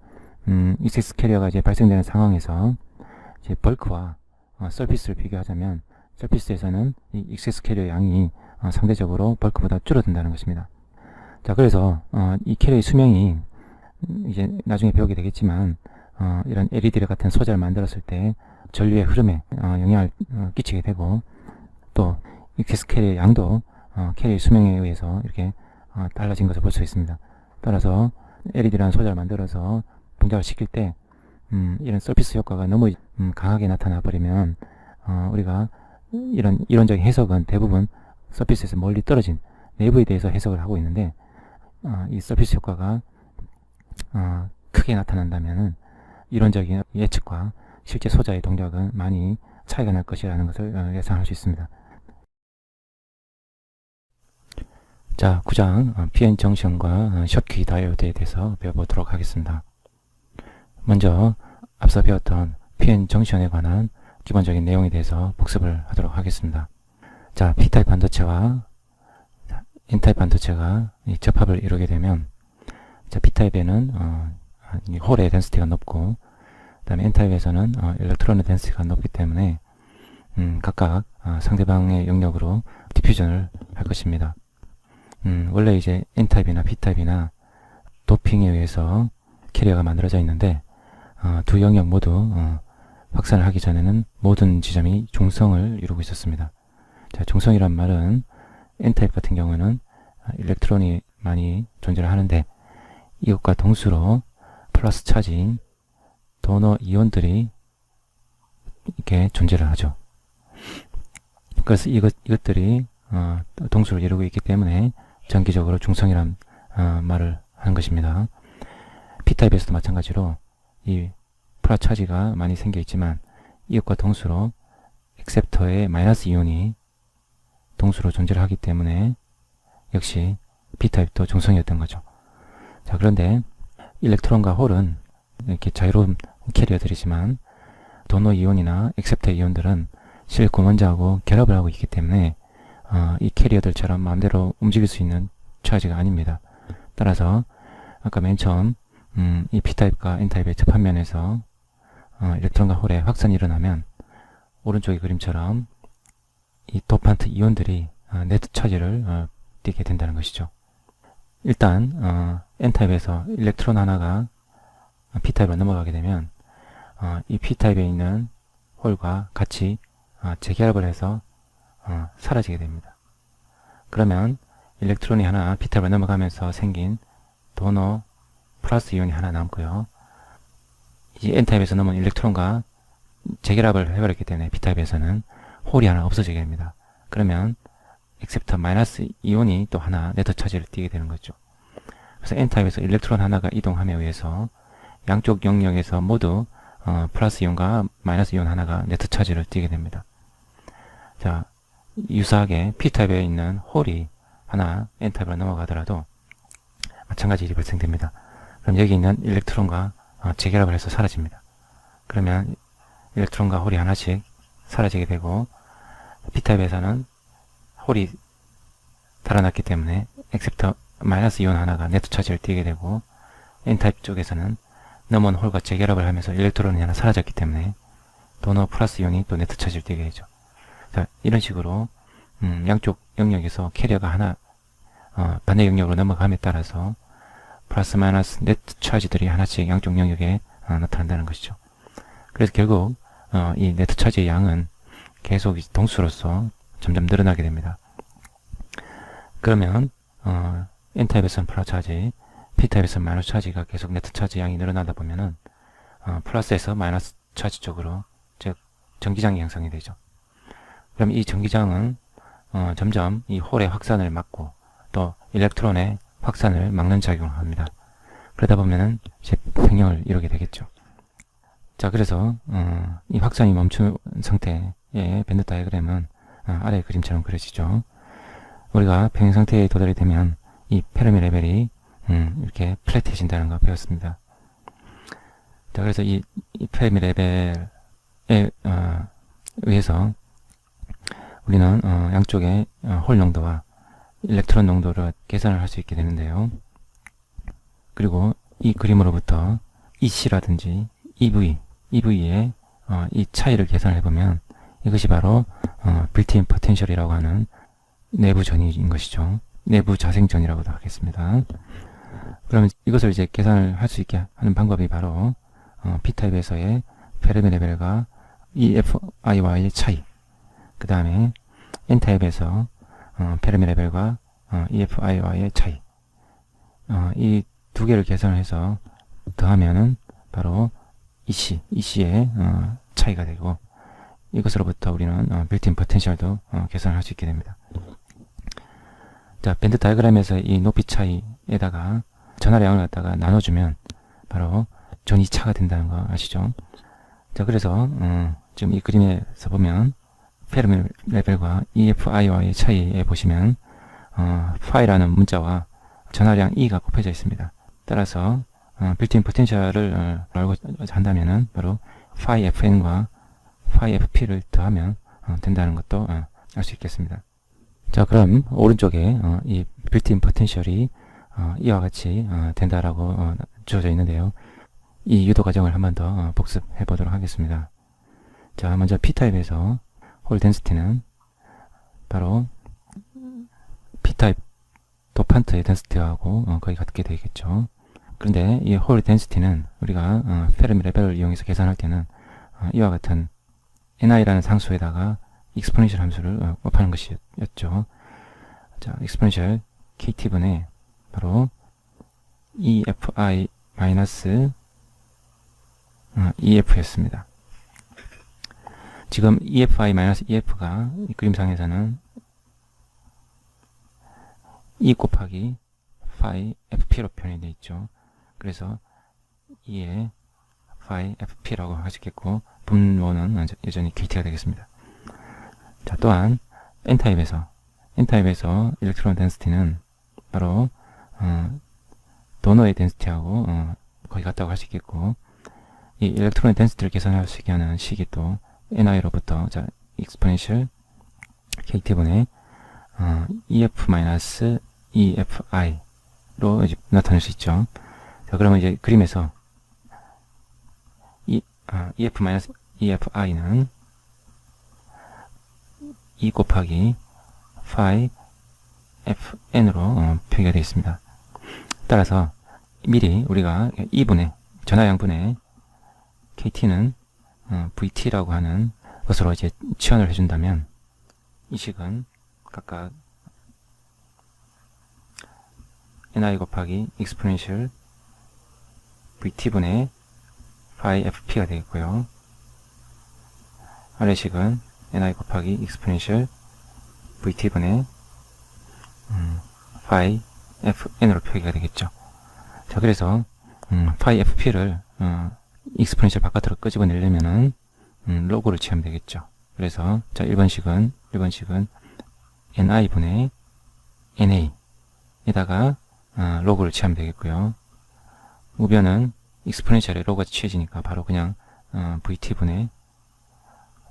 excess carrier가 이제 발생되는 상황에서 이제 벌크와 서피스를 비교하자면 서피스에서는 이 excess carrier 양이 상대적으로 벌크보다 줄어든다는 것입니다. 자, 그래서 이 캐리어의 수명이 이제 나중에 배우게 되겠지만 이런 LED 같은 소재를 만들었을 때 전류의 흐름에 영향을 끼치게 되고, 또 excess carrier 양도 캐리어의 수명에 의해서 이렇게 달라진 것을 볼 수 있습니다. 따라서 LED라는 소재를 만들어서 동작을 시킬 때 이런 서피스 효과가 너무 강하게 나타나 버리면 우리가 이런 이론적인 해석은 대부분 서피스에서 멀리 떨어진 내부에 대해서 해석을 하고 있는데, 이 서피스 효과가 크게 나타난다면 이론적인 예측과 실제 소자의 동작은 많이 차이가 날 것이라는 것을 예상할 수 있습니다. 자, 9장 PN 정션과 숏키 다이오드에 대해서 배워보도록 하겠습니다. 먼저 앞서 배웠던 PN 정션에 관한 기본적인 내용에 대해서 복습을 하도록 하겠습니다. 자, P타입 반도체와 N타입 반도체가 접합을 이루게 되면, 자, P타입에는 홀의 덴시티가 높고, 그 다음에 N타입에서는 일렉트론의 덴시티가 높기 때문에 각각 상대방의 영역으로 디퓨전을 할 것입니다. 원래 이제 N타입이나 P타입이나 도핑에 의해서 캐리어가 만들어져 있는데, 두 영역 모두 확산을 하기 전에는 모든 지점이 중성을 이루고 있었습니다. 자, 중성이란 말은 N타입 같은 경우는 일렉트론이 많이 존재를 하는데, 이것과 동수로 플러스 차지인 도너 이온들이 이렇게 존재를 하죠. 그래서 이것들이 동수를 이루고 있기 때문에 정기적으로 중성이란 말을 하는 것입니다. P타입에서도 마찬가지로 이 플러스 차지가 많이 생겨 있지만 이것과 동수로 액셉터의 마이너스 이온이 동수로 존재를 하기 때문에 역시 P타입도 중성이었던 거죠. 자, 그런데 일렉트론과 홀은 이렇게 자유로운 캐리어들이지만 도너 이온이나 액셉터 이온들은 실리콘 원자하고 결합을 하고 있기 때문에 이 캐리어들처럼 마음대로 움직일 수 있는 차지가 아닙니다. 따라서 아까 맨 처음 이 P타입과 N타입의 접합면에서 일렉트론과 홀의 확산이 일어나면 오른쪽의 그림처럼 이 도판트 이온들이 네트 차지를 띠게 된다는 것이죠. 일단 N타입에서 일렉트론 하나가 P타입으로 넘어가게 되면 이 P타입에 있는 홀과 같이 재결합을 해서 사라지게 됩니다. 그러면 일렉트론이 하나 P타입으로 넘어가면서 생긴 도너 플러스 이온이 하나 남고요. 이 N타입에서 넘은 일렉트론과 재결합을 해버렸기 때문에 P타입에서는 홀이 하나 없어지게 됩니다. 그러면 액셉터 마이너스 이온이 또 하나 네트 차지를 띠게 되는 거죠. 그래서 N타입에서 일렉트론 하나가 이동함에 의해서 양쪽 영역에서 모두 플러스 이온과 마이너스 이온 하나가 네트 차지를 띠게 됩니다. 자, 유사하게 P타입에 있는 홀이 하나 N타입으로 넘어가더라도 마찬가지 일이 발생됩니다. 그럼 여기 있는 일렉트론과 재결합을 해서 사라집니다. 그러면 일렉트론과 홀이 하나씩 사라지게 되고, P타입에서는 홀이 달아났기 때문에 엑셉터 마이너스 이온 하나가 네트 차지를 띠게 되고, N타입 쪽에서는 넘어온 홀과 재결합을 하면서 일렉트론이 하나 사라졌기 때문에 도너 플러스 이온이 또 네트 차지를 띠게 되죠. 자, 이런 식으로 양쪽 영역에서 캐리어가 하나 반대 영역으로 넘어감에 따라서 플러스 마이너스 네트 차지들이 하나씩 양쪽 영역에 나타난다는 것이죠. 그래서 결국 이 네트 차지의 양은 계속 동수로서 점점 늘어나게 됩니다. 그러면 N타입에서는 플러스 차지, P타입에서는 마이너스 차지가 계속 네트 차지 양이 늘어나다 보면은 플러스에서 마이너스 차지 쪽으로, 즉 전기장이 형성이 되죠. 그럼 이 전기장은 점점 이 홀의 확산을 막고 또 일렉트론의 확산을 막는 작용을 합니다. 그러다 보면은 이제 평형을 이루게 되겠죠. 자, 그래서 이 확산이 멈춘 상태의 밴드 다이어그램은 아래 그림처럼 그려지죠. 우리가 평형 상태에 도달이 되면 이 페르미 레벨이 이렇게 플랫해진다는 거 배웠습니다. 자, 그래서 이 페르미 레벨에 의해서 우리는 양쪽의 홀 농도와 일렉트론 농도를 계산을 할 수 있게 되는데요. 그리고 이 그림으로부터 EC라든지 EV의 이 차이를 계산을 해보면 이것이 바로 빌트인 포텐셜이라고 하는 내부 전위인 것이죠. 내부 자생전이라고도 하겠습니다. 그러면 이것을 이제 계산을 할 수 있게 하는 방법이 바로 P타입에서의 페르미 레벨과 EFI와의 차이, 그 다음에 N타입에서 페르미 레벨과 EFI와의 차이, 이 두 개를 계산을 해서 더하면은 바로 EC의 차이가 되고, 이것으로부터 우리는 빌트인 포텐셜도 계산을 할 수 있게 됩니다. 자, 밴드 다이어그램에서 이 높이 차이에다가 전하량을 갖다가 나눠주면 바로 전이 차가 된다는 거 아시죠? 자, 그래서 지금 이 그림에서 보면 페르미 레벨과 EFI와의 차이에 보시면 파이라는 문자와 전하량 E가 곱해져 있습니다. 따라서 빌트인 포텐셜을 알고 한다면은 바로 파이 FN과 파이 FP를 더하면 된다는 것도 알 수 있겠습니다. 자, 그럼 오른쪽에 이 빌트인 포텐셜이 이와 같이 된다라고 주어져 있는데요. 이 유도 과정을 한 번 더 복습해 보도록 하겠습니다. 자, 먼저 P타입에서 홀 덴시티는 바로 P타입 도판트의 덴시티하고 거의 같게 되겠죠. 그런데 이 홀 덴시티는 우리가 페르미 레벨을 이용해서 계산할 때는 이와 같은 ni라는 상수에다가 익스포넨셜 함수를 곱하는 것이었죠. 자, 익스포넨셜 kt분의 바로 EFI 마이너스 EF였습니다. 지금 EFI 마이너스 EF가 이 그림상에서는 E 곱하기 phi FP로 표현이 되어 있죠. 그래서 E의 phi FP라고 하시겠고, 분모는 여전히 KT가 되겠습니다. 자, 또한 N타입에서 일렉트론 덴시티는 바로 도너의 덴시티하고 거의 같다고 할 수 있겠고, 이 일렉트론의 덴시티를 계산할 수 있게 하는 식이 또 ni로부터 자 익스포넨셜 kt분의 EF-EFI로 이제 나타낼 수 있죠. 자, 그러면 이제 그림에서 EF-EFI는 E 곱하기 phi fn으로 표기가 되어 있습니다. 따라서 미리 우리가 2분의 전하양분의 kt는 vt라고 하는 것으로 이제 치환을 해준다면 이 식은 각각 ni 곱하기 익스포넨셜 vt분의 phi fp가 되겠고요. 아래식은 ni 곱하기 익스포넨셜 vt분의 phi fn으로 표기가 되겠죠. 자, 그래서 phi fp를 익스포넨셜 바깥으로 끄집어내려면은 로그를 취하면 되겠죠. 그래서 자 1번식은 ni분의 na에다가 로그를 취하면 되겠고요. 우변은 익스포넨셜에 로그가 취해지니까 바로 그냥 vt분의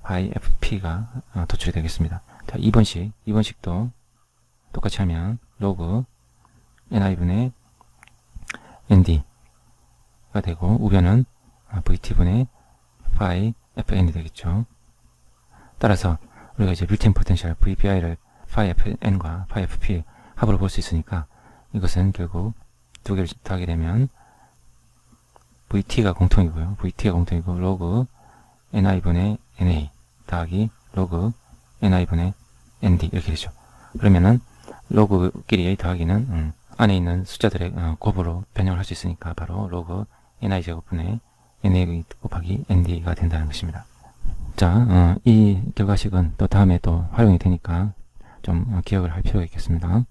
phi fp가 도출이 되겠습니다. 자, 2번식도 똑같이 하면 로그 ni분의 nd가 되고 우변은 vt분의 phi fn이 되겠죠. 따라서 우리가 이제 빌트인 포텐셜 VPI를 phi fn과 phi fp 합으로 볼 수 있으니까 이것은 결국 두 개를 더하게 되면 VT가 공통이고요. VT가 공통이고 로그 ni분의 na 더하기 로그 ni분의 nd 이렇게 되죠. 그러면은 로그끼리의 더하기는 안에 있는 숫자들의 곱으로 변형을 할 수 있으니까 바로 로그 ni제곱분의 na 곱하기 nd가 된다는 것입니다. 자, 이 결과식은 또 다음에 또 활용이 되니까 좀 기억을 할 필요가 있겠습니다.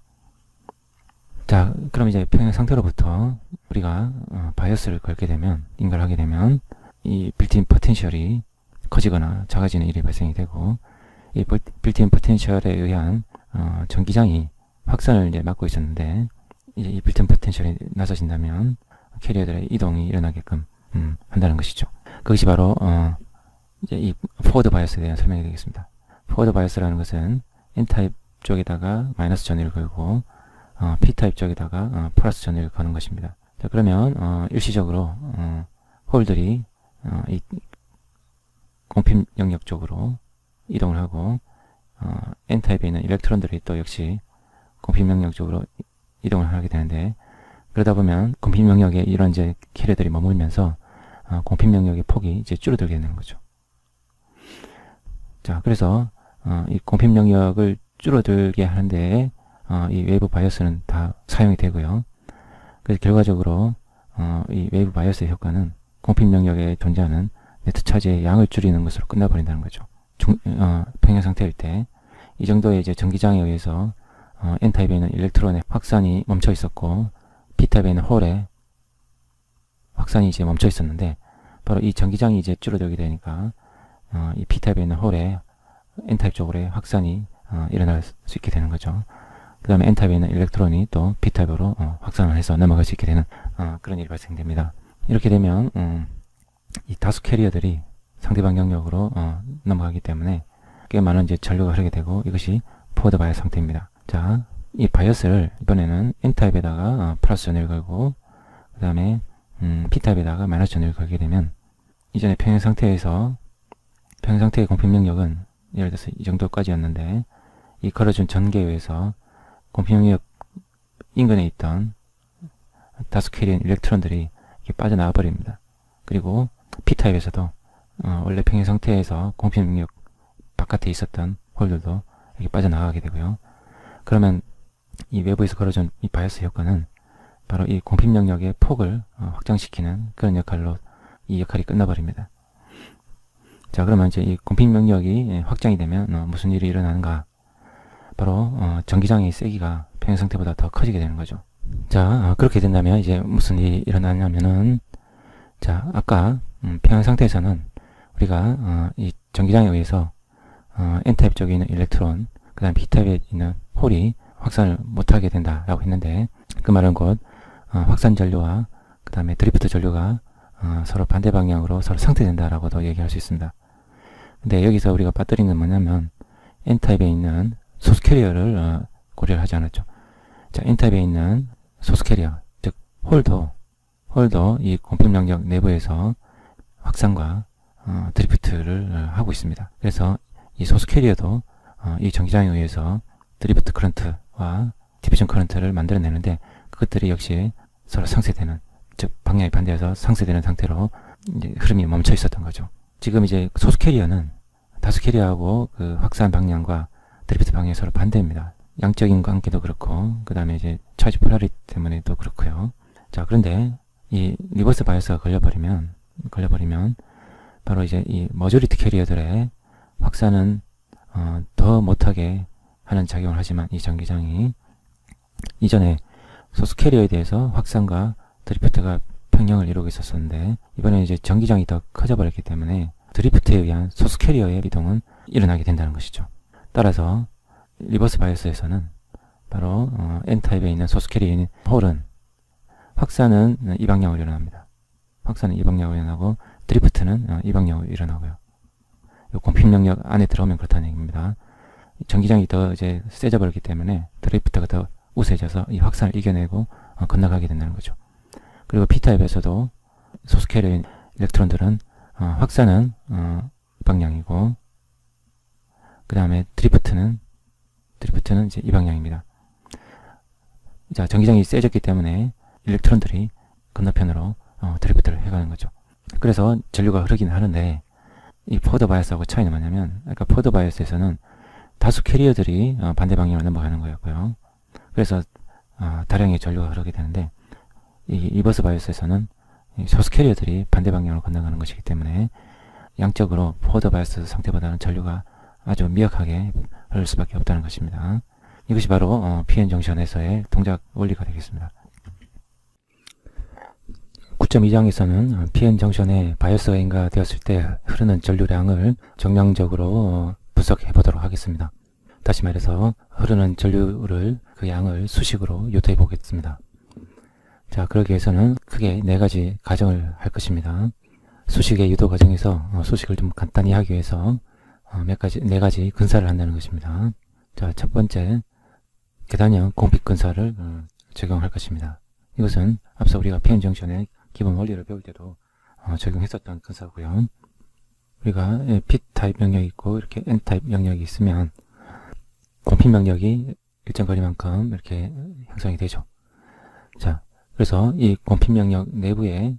자, 그럼 이제 평형 상태로부터 우리가 바이어스를 걸게 되면, 인가를 하게 되면 이 빌트인 포텐셜이 커지거나 작아지는 일이 발생이 되고, 이 빌트인 포텐셜에 의한 전기장이 확산을 이제 막고 있었는데, 이제 이 빌트인 포텐셜이 낮아진다면 캐리어들의 이동이 일어나게끔 한다는 것이죠. 그것이 바로 이제 이 포워드 바이어스에 대한 설명이 되겠습니다. 포워드 바이어스라는 것은 N타입 쪽에다가 마이너스 전위를 걸고 P타입 쪽에다가 플러스 전위를 거는 것입니다. 자, 그러면 일시적으로 홀들이 이 공핍 영역 쪽으로 이동을 하고 N타입에 있는 일렉트론들이 또 역시 공핍 영역 쪽으로 이동을 하게 되는데, 그러다 보면 공핍 영역에 이런 이제 캐리어들이 머물면서 공핍 영역의 폭이 이제 줄어들게 되는 거죠. 자, 그래서 이 공핍 영역을 줄어들게 하는데 이 웨이브 바이어스는 다 사용이 되고요. 그래서 결과적으로 이 웨이브 바이어스의 효과는 공핍 영역에 존재하는 네트 차지의 양을 줄이는 것으로 끝나버린다는 거죠. 평형 상태일 때 이 정도의 이제 전기장에 의해서 N타입에 있는 일렉트론의 확산이 멈춰 있었고 P타입에 있는 홀의 확산이 이제 멈춰 있었는데, 바로 이 전기장이 이제 줄어들게 되니까 이 P타입에 있는 홀의 N타입 쪽으로의 확산이 일어날 수 있게 되는 거죠. 그 다음에 N타입에 있는 일렉트론이 또 P타입으로 확산을 해서 넘어갈 수 있게 되는 그런 일이 발생됩니다. 이렇게 되면 이 다수 캐리어들이 상대방 영역으로 넘어가기 때문에 꽤 많은 이제 전류가 흐르게 되고, 이것이 포워드 바이어스 상태입니다. 자, 이 바이어스를 이번에는 N타입에다가 플러스 전위를 걸고 그 다음에 P타입에다가 마이너스 전위를 걸게 되면, 이전에 평형 상태의 공핍 영역은 예를 들어서 이 정도까지였는데, 이 걸어준 전개에 의해서 공핍 영역 인근에 있던 다수 캐리어 일렉트론들이 이렇게 빠져나와 버립니다. 그리고 P타입에서도 원래 평형 상태에서 공핍 영역 바깥에 있었던 홀들도 이렇게 빠져나가게 되고요. 그러면 이 외부에서 걸어준 이 바이어스 효과는 바로 이 공핍 영역의 폭을 확장시키는 그런 역할로 이 역할이 끝나버립니다. 자, 그러면 이제 이 공핍 영역이 확장이 되면 무슨 일이 일어나는가? 바로 전기장의 세기가 평형 상태보다 더 커지게 되는 거죠. 자, 그렇게 된다면 이제 무슨 일이 일어나냐면은, 자, 아까 평형 상태에서는 우리가 이 전기장에 의해서 N타입 쪽에 있는 일렉트론, 그 다음 P타입에 있는 홀이 확산을 못하게 된다라고 했는데, 그 말은 곧 확산 전류와 그 다음에 드리프트 전류가 서로 반대 방향으로 서로 상쇄된다라고도 얘기할 수 있습니다. 근데 여기서 우리가 빠뜨린 건 뭐냐면 N타입에 있는 소스 캐리어를 고려를 하지 않았죠. 자, N타입에 있는 소스 캐리어, 즉 홀도 이 공핍 영역 내부에서 확산과 드리프트를 하고 있습니다. 그래서 이 소스 캐리어도 이 전기장에 의해서 드리프트 커런트와 디비전 커런트를 만들어내는데, 그것들이 역시 서로 상쇄되는, 즉 방향이 반대해서 상쇄되는 상태로 이제 흐름이 멈춰 있었던 거죠. 지금 이제 소스 캐리어는 다수 캐리어하고 그 확산 방향과 드리프트 방향이 서로 반대입니다. 양적인 관계도 그렇고, 그 다음에 이제 차지 폴라리티 때문에도 그렇고요. 자, 그런데 이 리버스 바이어스가 걸려버리면 바로 이제 이 머저리티 캐리어들의 확산은 더 못하게 하는 작용을 하지만, 이 전기장이 이전에 소스 캐리어에 대해서 확산과 드리프트가 평형을 이루고 있었었는데, 이번에 이제 전기장이 더 커져버렸기 때문에 드리프트에 의한 소스 캐리어의 이동은 일어나게 된다는 것이죠. 따라서 리버스 바이오스에서는 바로 N타입에 있는 소스 캐리어인 홀은 확산은 이 방향으로 일어납니다. 확산은 이 방향으로 일어나고 드리프트는 이 방향으로 일어나고요. 이 공핍 영역 안에 들어오면 그렇다는 얘기입니다. 전기장이 더 이제 세져 버렸기 때문에 드리프트가 더 우세해져서 이 확산을 이겨내고 건너가게 된다는 거죠. 그리고 P타입에서도 소스 캐리어인 일렉트론들은 확산은 이 방향이고, 그 다음에 드리프트는 이제 이 방향입니다. 자, 전기장이 세졌기 때문에 일렉트론들이 건너편으로 드리프트를 해가는 거죠. 그래서 전류가 흐르긴 하는데, 이 포워드 바이어스하고 차이는 뭐냐면, 아까 포워드 바이어스에서는 다수 캐리어들이 반대 방향으로 넘어가는 거였고요. 그래서 다량의 전류가 흐르게 되는데, 이 리버스 바이어스에서는 소스 캐리어들이 반대 방향으로 건너가는 것이기 때문에 양적으로 포워드 바이어스 상태보다는 전류가 아주 미약하게 흐를 수밖에 없다는 것입니다. 이것이 바로 PN 정션에서의 동작 원리가 되겠습니다. 9.2장에서는 PN 정션에 바이어스가 인가되었을 때 흐르는 전류량을 정량적으로 분석해 보도록 하겠습니다. 다시 말해서 흐르는 전류를 그 양을 수식으로 요토해 보겠습니다. 자, 그러기 위해서는 크게 4가지 가정을 할 것입니다. 수식의 유도 과정에서 수식을 좀 간단히 하기 위해서 4가지 근사를 한다는 것입니다. 자, 첫 번째, 계단형 공핍 근사를 적용할 것입니다. 이것은 앞서 우리가 PN 정션의 기본 원리를 배울 때도 적용했었던 근사고요. 우리가 P타입 영역이 있고 이렇게 N타입 영역이 있으면 공핍 영역이 일정 거리만큼 이렇게 형성이 되죠. 자, 그래서 이 공핍 영역 내부에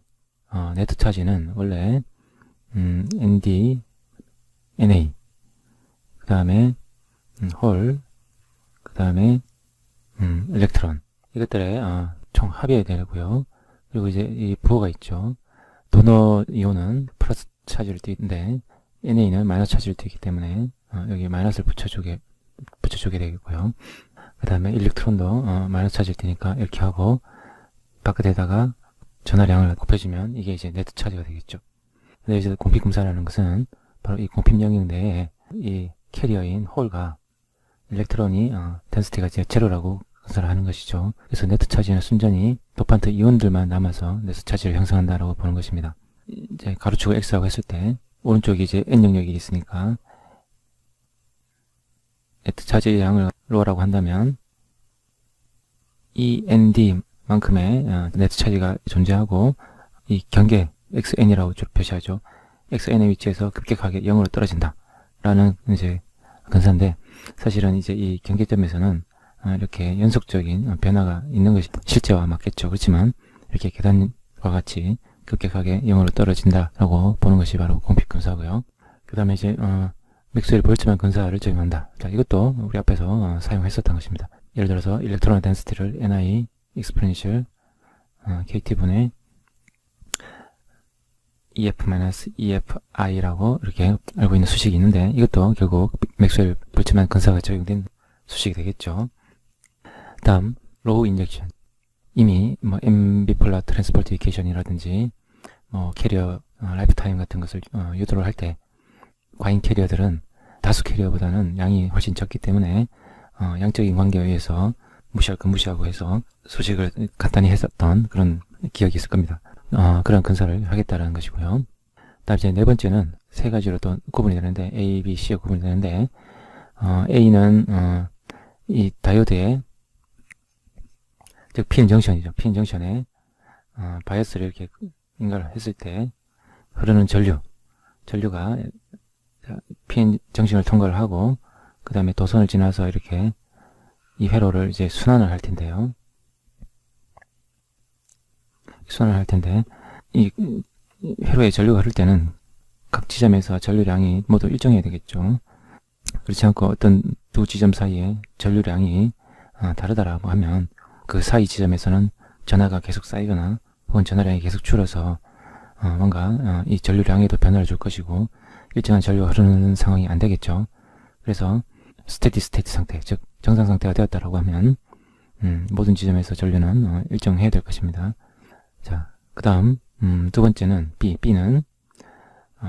네트 차지는 원래 ND, NA, 그 다음에 홀, 그 다음에 일렉트론, 이것들의 총 합이 되고요. 그리고 이제 이 부호가 있죠. 도너 이온은 플러스 차지를 띠는데 NA는 마이너스 차지를 띠기 때문에 여기 마이너스를 붙여주게 되겠고요. 그 다음에 일렉트론도 마이너스 차지를 띠니까 이렇게 하고 바깥에다가 전하량을 곱해주면 이게 이제 네트 차지가 되겠죠. 근데 이제 공핍 검사라는 것은 바로 이 공핍 영역 내에 이 캐리어인 홀과 일렉트론이 덴시티가 이제 제로라고 건설을 하는 것이죠. 그래서 네트 차지는 순전히 도판트 이온들만 남아서 네트 차지를 형성한다라고 보는 것입니다. 이제 가로축을 X라고 했을 때 오른쪽이 이제 N 영역이 있으니까 네트 차지의 양을 로라고 한다면 이 ND 만큼의 네트 차지가 존재하고 이 경계 XN이라고 주로 표시하죠. XN의 위치에서 급격하게 0으로 떨어진다 라는 이제 근사인데, 사실은 이제 이 경계점에서는 이렇게 연속적인 변화가 있는 것이 실제와 맞겠죠. 그렇지만 이렇게 계단과 같이 급격하게 0으로 떨어진다 라고 보는 것이 바로 공핍 근사고요. 그 다음에 이제 맥스웰 볼츠만 근사를 적용한다. 자, 이것도 우리 앞에서 사용했었던 것입니다. 예를 들어서 일렉트론 덴시티를 NI exponential KT분의 EF-EFI라고 이렇게 알고 있는 수식이 있는데, 이것도 결국 맥스웰 볼츠만 근사가 적용된 수식이 되겠죠. 다음 로우 인젝션, 이미 뭐 앰비폴라 트랜스포티케이션이라든지 캐리어 라이프타임 같은 것을 유도를 할 때 과잉 캐리어들은 다수 캐리어보다는 양이 훨씬 적기 때문에 양적인 관계에 의해서 무시할 건 무시하고 해서 수식을 간단히 했었던 그런 기억이 있을 겁니다. 그런 근사를 하겠다라는 것이고요. 다음 이제 네 번째는 세 가지로 또 구분이 되는데, A, B, C가 구분이 되는데, A는 이 다이오드의, 즉 PN 정션이죠. PN 정션에 바이어스를 이렇게 인가를 했을 때 흐르는 전류가 PN 정션을 통과를 하고 그 다음에 도선을 지나서 이렇게 이 회로를 이제 순환을 할 텐데요. 순환을 할 텐데, 이 회로에 전류가 흐를 때는 각 지점에서 전류량이 모두 일정해야 되겠죠. 그렇지 않고 어떤 두 지점 사이에 전류량이 다르다라고 하면 그 사이 지점에서는 전하가 계속 쌓이거나 혹은 전하량이 계속 줄어서 뭔가 이 전류량에도 변화를 줄 것이고 일정한 전류가 흐르는 상황이 안 되겠죠. 그래서 스테디 스테이트 상태, 즉 정상 상태가 되었다라고 하면 모든 지점에서 전류는 일정해야 될 것입니다. 자, 그 다음 두 번째는 B는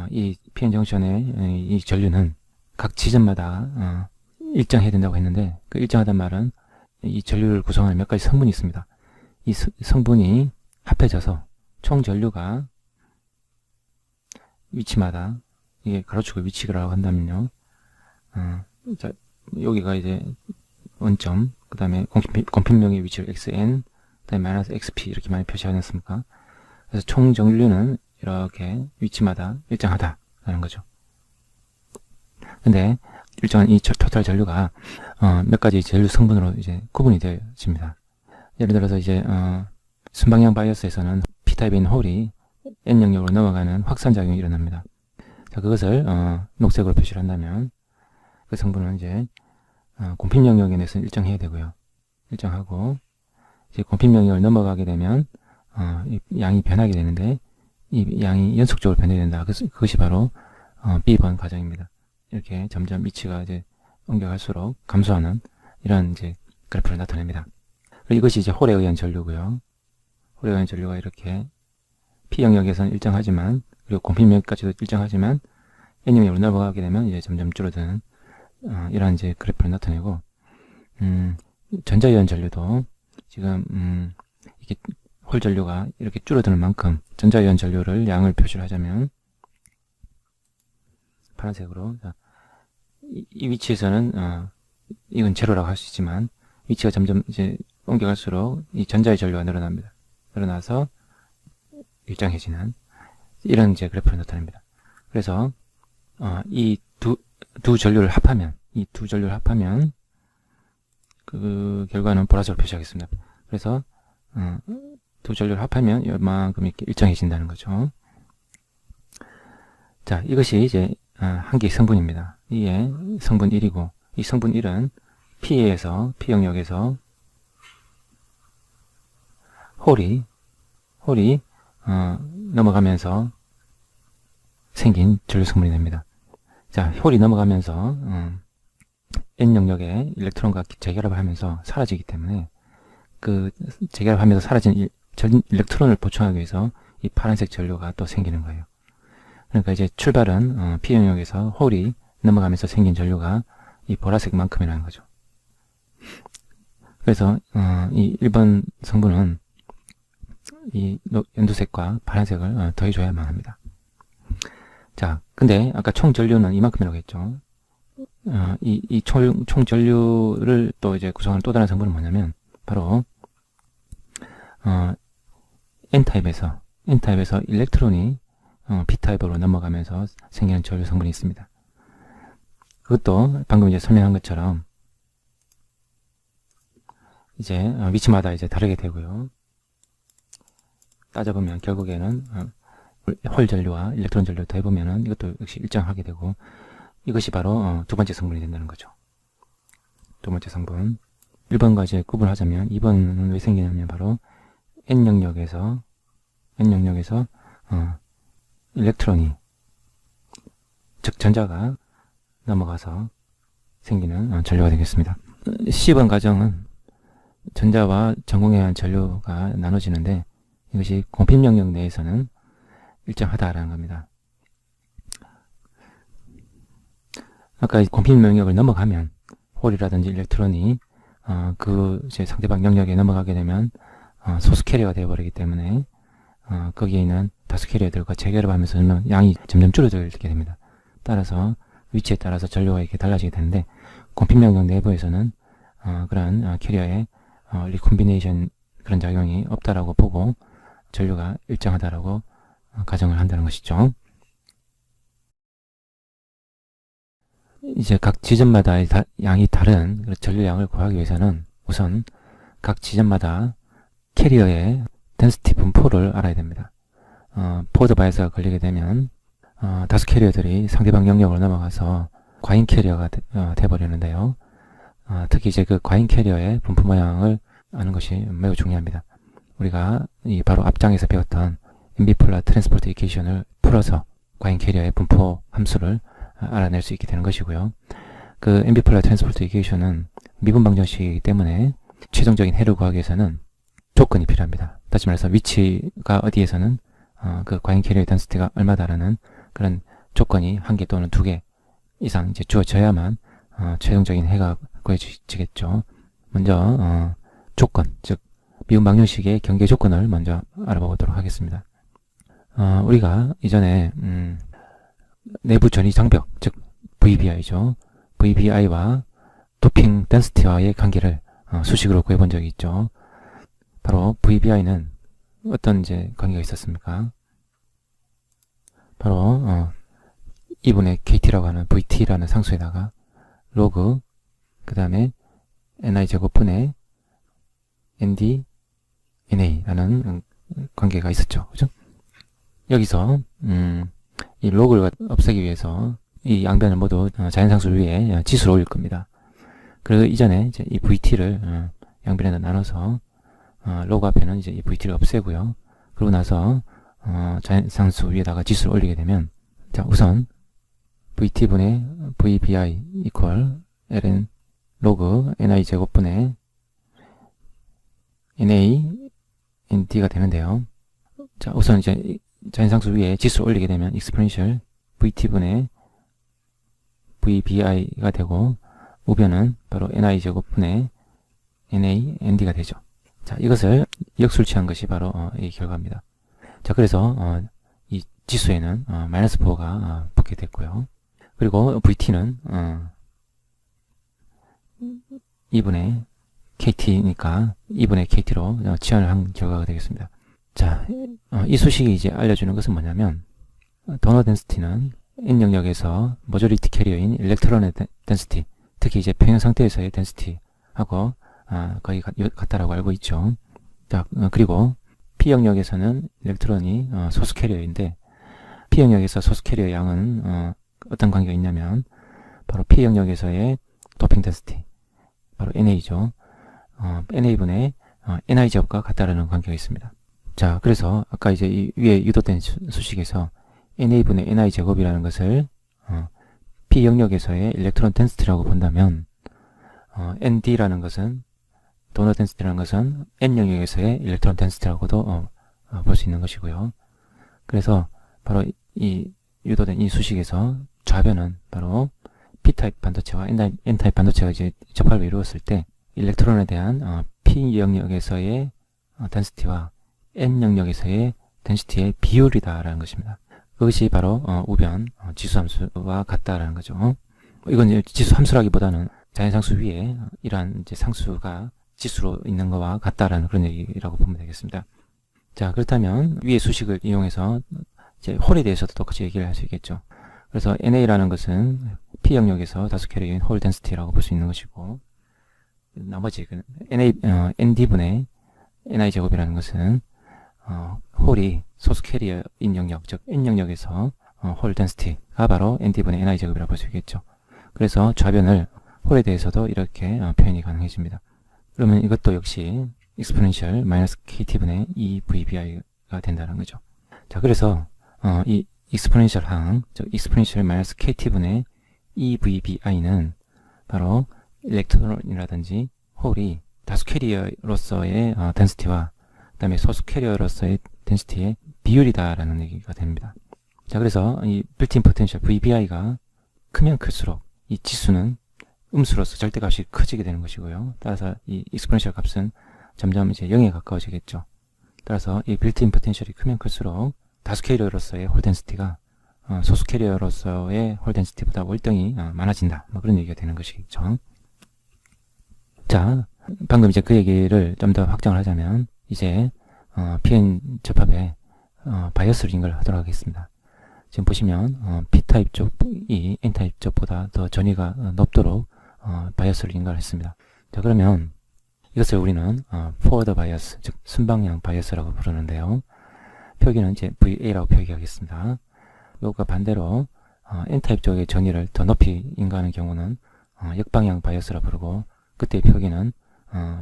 이 PN 정션의 이 전류는 각 지점마다 일정해야 된다고 했는데, 그 일정하단 말은 이 전류를 구성하는 몇 가지 성분이 있습니다. 이 성분이 합해져서 총 전류가 위치마다, 이게 가로축을 위치라고 한다면요, 자, 여기가 이제 원점, 그 다음에 공핀명의 위치를 xn, 그 다음에 마이너스 xp 이렇게 많이 표시하지 않습니까? 그래서 총 전류는 이렇게 위치마다 일정하다라는 거죠. 근데 일정한 이 토탈 전류가 몇 가지 전류 성분으로 이제 구분이 되어집니다. 예를 들어서 이제 순방향 바이어스에서는 P타입인 홀이 N 영역으로 넘어가는 확산작용이 일어납니다. 자, 그것을 녹색으로 표시를 한다면 그 성분은 이제 공핀 영역에 대해서는 일정해야 되고요. 일정하고 이제 공핀 영역을 넘어가게 되면 이 양이 변하게 되는데, 이 양이 연속적으로 변해야 된다. 그것이 바로 B번 과정입니다. 이렇게 점점 위치가 이제 옮겨갈수록 감소하는 이런 이제 그래프를 나타냅니다. 이것이 이제 홀에 의한 전류고요. 홀에 의한 전류가 이렇게 P 영역에서는 일정하지만, 그리고 공핀 영역까지도 일정하지만 N 영역으로 넘어가게 되면 이제 점점 줄어드는 이런 이제 그래프를 나타내고, 전자이온 전류도 지금 이게 홀 전류가 이렇게 줄어드는 만큼 전자이온 전류를 양을 표시를 하자면 파란색으로, 이 위치에서는 이건 제로라고 할 수 있지만 위치가 점점 이제 옮겨갈수록 이 전자의 전류가 늘어납니다. 늘어나서 일정해지는 이런 이제 그래프를 나타냅니다. 그래서 이 두 전류를 합하면, 그 결과는 보라색으로 표시하겠습니다. 그래서 두 전류를 합하면 이만큼 이렇게 일정해진다는 거죠. 자, 이것이 이제 한 개의 성분입니다. 이게 성분 1이고, 이 성분 1은 P 영역에서 홀이 넘어가면서 생긴 전류 성분이 됩니다. 자, 홀이 넘어가면서 N 영역에 일렉트론과 재결합을 하면서 사라지기 때문에, 그 재결합하면서 사라진 일렉트론을 보충하기 위해서 이 파란색 전류가 또 생기는 거예요. 그러니까 이제 출발은 P 영역에서 홀이 넘어가면서 생긴 전류가 이 보라색만큼이라는 거죠. 그래서 이 1번 성분은 이 연두색과 파란색을 더해줘야만 합니다. 자, 근데 아까 총 전류는 이만큼이라고 했죠. 이 총 전류를 또 이제 구성하는 또 다른 성분은 뭐냐면 바로 N타입에서 일렉트론이 P타입으로 넘어가면서 생기는 전류 성분이 있습니다. 그것도 방금 이제 설명한 것처럼 이제 위치마다 이제 다르게 되고요. 따져보면 결국에는 홀 전류와 일렉트론 전류를 더해보면은 이것도 역시 일정하게 되고, 이것이 바로 두 번째 성분이 된다는 거죠. 두 번째 성분. 1번과 이제 구분하자면 2번은 왜 생기냐면 바로 N 영역에서 일렉트론이, 즉 전자가 넘어가서 생기는 전류가 되겠습니다. C번 과정은 전자와 전공에 의한 전류가 나눠지는데, 이것이 공핀 영역 내에서는 일정하다라는 겁니다. 아까 공핀 영역을 넘어가면 홀이라든지 일렉트론이 그 이제 상대방 영역에 넘어가게 되면 소수 캐리어가 되어버리기 때문에 거기에 있는 다수 캐리어들과 재결합하면서 양이 점점 줄어들게 됩니다. 따라서 위치에 따라서 전류가 이렇게 달라지게 되는데, 공핀 영역 내부에서는 그런 캐리어의 리콤비네이션 그런 작용이 없다라고 보고 전류가 일정하다라고 가정을 한다는 것이죠. 이제 각 지점마다 양이 다른 전류량을 구하기 위해서는 우선 각 지점마다 캐리어의 덴시티 분포를 알아야 됩니다. 포워드 바이어스가 걸리게 되면 다수 캐리어들이 상대방 영역으로 넘어가서 과잉 캐리어가 돼버리는데요. 특히 이제 그 과잉 캐리어의 분포 모양을 아는 것이 매우 중요합니다. 우리가 바로 앞장에서 배웠던 앰비폴라 트랜스포트 이퀘이션을 풀어서 과잉 캐리어의 분포 함수를 알아낼 수 있게 되는 것이고요. 그 앰비폴라 트랜스포트 이퀘이션은 미분 방정식이기 때문에 최종적인 해를 구하기 위해서는 조건이 필요합니다. 다시 말해서 위치가 어디에서는 그 과잉 캐리어의 덴시티가 얼마다라는 그런 조건이 한 개 또는 두 개 이상 이제 주어져야만 최종적인 해가 구해지겠죠. 먼저 조건, 즉 미분 방정식의 경계 조건을 먼저 알아보도록 하겠습니다. 우리가 이전에 내부 전위 장벽, 즉 VBI죠. VBI와 도핑 덴시티와의 관계를 수식으로 구해본 적이 있죠. 바로 VBI는 어떤 이제 관계가 있었습니까? 바로 2분의 KT라고 하는 VT라는 상수에다가 로그 그 다음에 NI 제곱분의 ND NA라는 관계가 있었죠. 그죠? 여기서 이 로그를 없애기 위해서 이 양변을 모두 자연상수 위에 지수로 올릴 겁니다. 그리고 이전에 이제 이 VT를 양변에다 나눠서 로그 앞에는 이제 이 VT를 없애고요. 그러고 나서 자연상수 위에다가 지수를 올리게 되면, 자, 우선 VT분의 VBI equal ln 로그 NI 제곱분의 NA ND가 되는데요. 자, 우선 이제 자연상수 위에 지수를 올리게 되면 exponential VT분의 VBI가 되고, 우변은 바로 NI 제곱분의 NA ND가 되죠. 자, 이것을 역술취한 것이 바로 이 결과입니다. 자, 그래서 이 지수에는 마이너스 4가 붙게 됐고요. 그리고 VT는 2분의 KT니까 2분의 KT로 치환을 한 결과가 되겠습니다. 자, 이 소식이 이제 알려주는 것은 뭐냐면, 도너 덴시티는 N 영역에서 모조리티 캐리어인 일렉트론의 덴시티, 특히 이제 평형 상태에서의 덴시티하고 거의 같다라고 알고 있죠. 자, 그리고 P 영역에서는 일렉트론이 소수 캐리어인데, P 영역에서 소수 캐리어 양은 어떤 관계가 있냐면, 바로 P 영역에서의 도핑 덴시티, 바로 NA죠. NA분의 NI 제곱과 같다라는 관계가 있습니다. 자, 그래서 아까 이제 이 위에 유도된 수식에서 NA분의 NI 제곱이라는 것을 P 영역에서의 일렉트론 덴시티라고 본다면, ND라는 것은, 도너 덴시티라는 것은 N 영역에서의 일렉트론 덴시티라고도 볼 수 있는 것이고요. 그래서 바로 이 유도된 이 수식에서 좌변은 바로 P타입 반도체와 N타입 반도체가 이제 접합을 이루었을 때 일렉트론에 대한 P 영역에서의 덴시티와 N 영역에서의 덴시티의 비율이다라는 것입니다. 그것이 바로 우변 지수 함수와 같다라는 거죠. 이건 이제 지수 함수라기보다는 자연상수 위에 이러한 이제 상수가 지수로 있는 것과 같다라는 그런 얘기라고 보면 되겠습니다. 자, 그렇다면 위의 수식을 이용해서 이제 홀에 대해서도 똑같이 얘기를 할 수 있겠죠. 그래서 NA라는 것은 P 영역에서 다수 캐리어인 홀 덴시티라고 볼 수 있는 것이고, 나머지 ND분의 NI 제곱이라는 것은 홀이 소수 캐리어인 영역, 즉 N 영역에서 홀 덴시티가 바로 ND분의 NI 제곱이라고 볼 수 있겠죠. 그래서 좌변을 홀에 대해서도 이렇게 표현이 가능해집니다. 그러면 이것도 역시 exponential 마이너스 KT분의 EVBI가 된다는 거죠. 자, 그래서 이 exponential 항, 즉 exponential 마이너스 KT분의 EVBI는 바로 일렉트론이라든지 홀이 다수 캐리어로서의 덴시티와 그 다음에 소수 캐리어로서의 덴시티의 비율이다라는 얘기가 됩니다. 자, 그래서 이 built-in potential VBI가 크면 클수록 이 지수는 음수로서 절대값이 커지게 되는 것이고요. 따라서 이 exponential 값은 점점 이제 0에 가까워지겠죠. 따라서 이 built-in potential이 크면 클수록 다수 캐리어로서의 홀 덴시티가 소수 캐리어로서의 홀 덴시티보다 월등히 많아진다. 뭐 그런 얘기가 되는 것이겠죠. 자, 방금 이제 그 얘기를 좀 더 확장을 하자면, 이제 PN 접합에 바이어스 링을 하도록 하겠습니다. 지금 보시면 P타입 쪽이 N타입 쪽보다 더 전위가 높도록 바이어스 링을 했습니다. 자, 그러면 이것을 우리는 forward bias, 즉 순방향 바이어스라고 부르는데요. 표기는 이제 VA라고 표기하겠습니다. 이것과 반대로 N타입 쪽의 전위를 더 높이 인가하는 경우는 역방향 바이어스라 부르고, 그때 표기는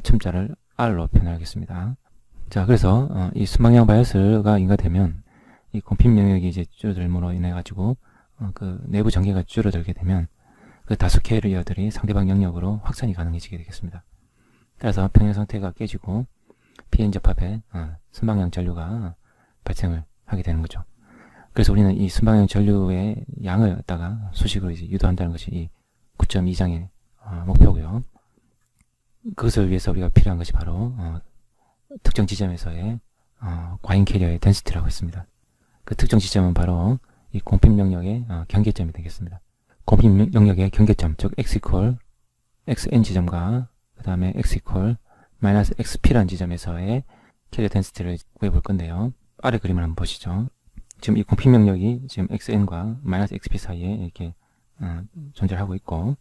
첨자를 R로 표현하겠습니다. 자, 그래서 이 순방향 바이어스가 인가되면 이 공핀 영역이 이제 줄어들므로 인해 가지고 그 내부 전개가 줄어들게 되면 그 다수 캐리어들이 상대방 영역으로 확산이 가능해지게 되겠습니다. 따라서 평형 상태가 깨지고 PN 접합에 순방향 전류가 발생을 하게 되는 거죠. 그래서 우리는 이 순방향 전류의 양을 갖다가 수식으로 이제 유도한다는 것이 이 9.2장의 목표고요. 그것을 위해서 우리가 필요한 것이 바로 특정 지점에서의 과잉 캐리어의 덴시티라고 했습니다. 그 특정 지점은 바로 이 공핍 영역의 경계점이 되겠습니다. 공핍 영역의 경계점, 즉 x equal xn 지점과 그 다음에 x equal 마이너스 xp라는 지점에서의 캐리어 덴시티를 구해볼 건데요. 아래 그림을 한번 보시죠. 지금 이 공핍 영역이 지금 xn과 마이너스 xp 사이에 이렇게 존재를 하고 있고,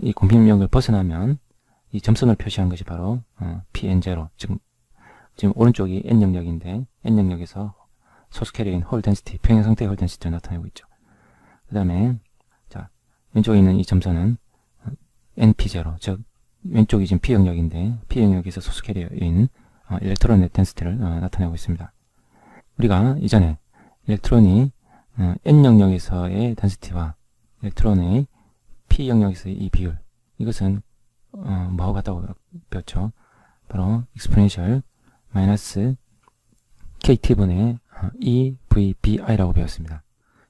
이 공핍 영역을 벗어나면 이 점선을 표시한 것이 바로 pn0, 지금 오른쪽이 n 영역인데 n 영역에서 소스 캐리어인 홀 덴시티, 평형 상태의 홀 덴시티를 나타내고 있죠. 그 다음에 자 왼쪽에 있는 이 점선은 np0, 즉 왼쪽이 지금 p 영역인데 p 영역에서 소스 캐리어인 일렉트론의 덴시티를 나타내고 있습니다. 우리가 이전에 일렉트론이 n 영역에서의 덴시티와 일렉트론의 p 영역에서의 이 비율, 이것은 뭐하고 같다고 배웠죠? 바로 exponential 마이너스 kt분의 EVBI라고 배웠습니다.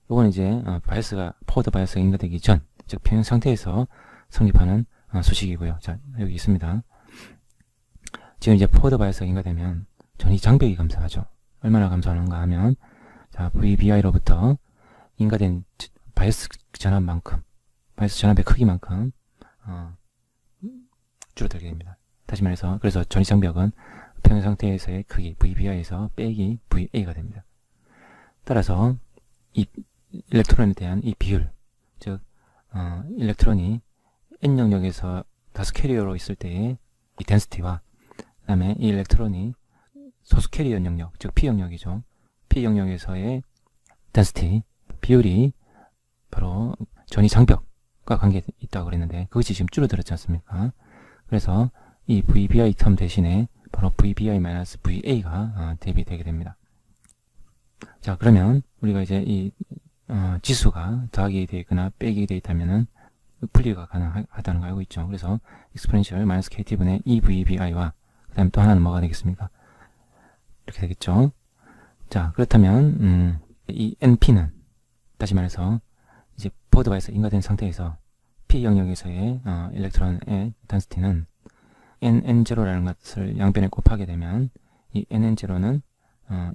이건 이제 포워드 바이어스가 인가되기 전, 즉 평형 상태에서 성립하는 수식이고요. 자, 여기 있습니다. 지금 이제 포워드 바이어스가 인가되면 전이 장벽이 감소하죠. 얼마나 감소하는가 하면, 자, VBI로부터 인가된 바이어스 전압만큼, 바이어스 전압의 크기만큼 줄어들게 됩니다. 다시 말해서, 그래서 전이 장벽은 평형 상태에서의 크기 VBI에서 빼기 VA가 됩니다. 따라서 이 일렉트론에 대한 이 비율, 즉 일렉트론이 n 영역에서 다수 캐리어로 있을 때의 이 덴시티와 그 다음에 이 일렉트론이 소수 캐리어 영역, 즉 p 영역이죠. p 영역에서의 덴시티 비율이 바로 전이 장벽과 관계에 있다고 그랬는데, 그것이 지금 줄어들었지 않습니까? 그래서 이 VBI 텀 대신에 바로 VBI-VA가 대입이 되게 됩니다. 자, 그러면 우리가 이제 이 지수가 더하기 되어 있거나 빼기 되어 있다면은 분리가 가능하다는 거 알고 있죠. 그래서 exponential 마이너스 kt분의 EVBI와 그 다음에 또 하나는 뭐가 되겠습니까? 이렇게 되겠죠. 자, 그렇다면 이 NP는 다시 말해서 이제 포워드 바이어스 인가된 상태에서 P 영역에서의 일렉트론의 덴시티는 nn0라는 것을 양변에 곱하게 되면 이 nn0는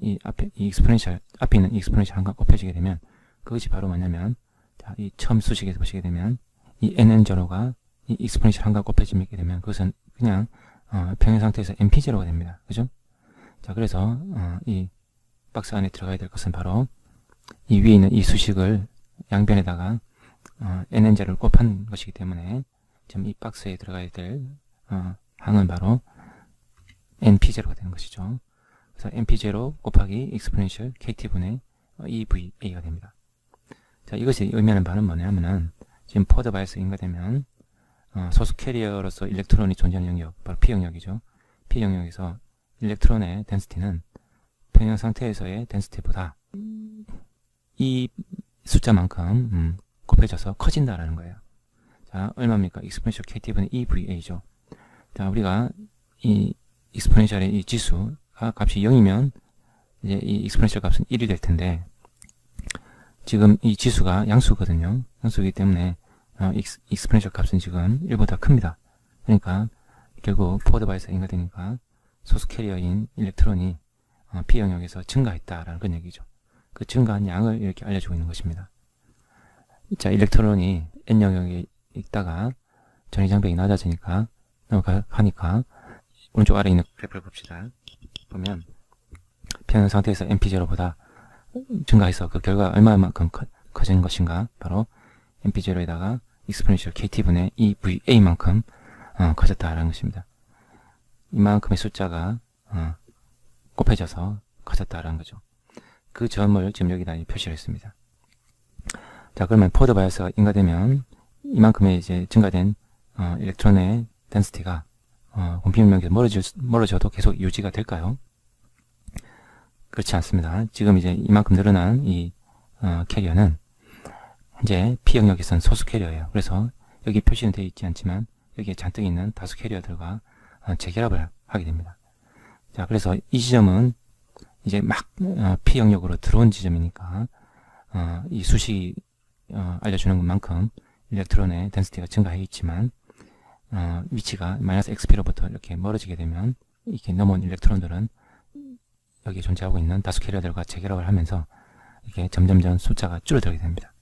이 exponential, 앞에 있는 exponential 한과 곱해지게 되면 그것이 바로 뭐냐면, 자, 이 처음 수식에서 보시게 되면 이 nn0가 이 exponential 한과 곱해지게 되면 그것은 그냥 평형 상태에서 np0가 됩니다. 그죠? 자, 그래서 이 박스 안에 들어가야 될 것은 바로 이 위에 있는 이 수식을 양변에다가 nn0를 곱한 것이기 때문에 지금 이 박스에 들어가야 될 항은 바로 np0가 되는 것이죠. 그래서 np0 곱하기 exponential kt분의 EVA가 됩니다. 자, 이것이 의미하는 바는 뭐냐면은 지금 포워드 바이어스 인가되면 소수 캐리어로서 일렉트론이 존재하는 영역, 바로 p 영역이죠. p 영역에서 일렉트론의 덴시티는 평형 상태에서의 덴시티보다 이 숫자만큼 곱해져서 커진다라는 거예요. 자, 얼마입니까? exponential kt분의 EVA죠. 자, 우리가 이 exponential의 이 지수가 값이 0이면 이제 이 exponential 값은 1이 될 텐데, 지금 이 지수가 양수거든요. 양수이기 때문에 exponential 값은 지금 1보다 큽니다. 그러니까 결국 포워드 바이어스가 인가되니까 소수 캐리어인 일렉트론이 p 영역에서 증가했다라는 그런 얘기죠. 그 증가한 양을 이렇게 알려주고 있는 것입니다. 자, 일렉트론이 n 영역에 있다가 전이 장벽이 낮아지니까 넘어가니까 오른쪽 아래에 있는 그래프를 봅시다. 보면 평형 상태에서 np0보다 증가해서 그 결과 얼마만큼 커진 것인가, 바로 np0에다가 exponential kt분의 EVA만큼 커졌다라는 것입니다. 이만큼의 숫자가 곱해져서 커졌다라는 거죠. 그 점을 지금 여기다 표시를 했습니다. 자, 그러면 포워드 바이어스가 인가되면 이만큼의 이제 증가된 일렉트론의 덴시티가 공핍 영역에서 멀어져도 계속 유지가 될까요? 그렇지 않습니다. 지금 이제 이만큼 늘어난 이 캐리어는 현재 P 영역에서는 소수 캐리어예요. 그래서 여기 표시는 되어 있지 않지만 여기에 잔뜩 있는 다수 캐리어들과 재결합을 하게 됩니다. 자, 그래서 이 지점은 이제 막 P 영역으로 들어온 지점이니까 이 수식이 알려주는 것만큼 일렉트론의 덴시티가 증가해 있지만 위치가 마이너스 xp로부터 이렇게 멀어지게 되면 이렇게 넘어온 일렉트론들은 여기 존재하고 있는 다수 캐리어들과 재결합을 하면서 이렇게 점점점 숫자가 줄어들게 됩니다.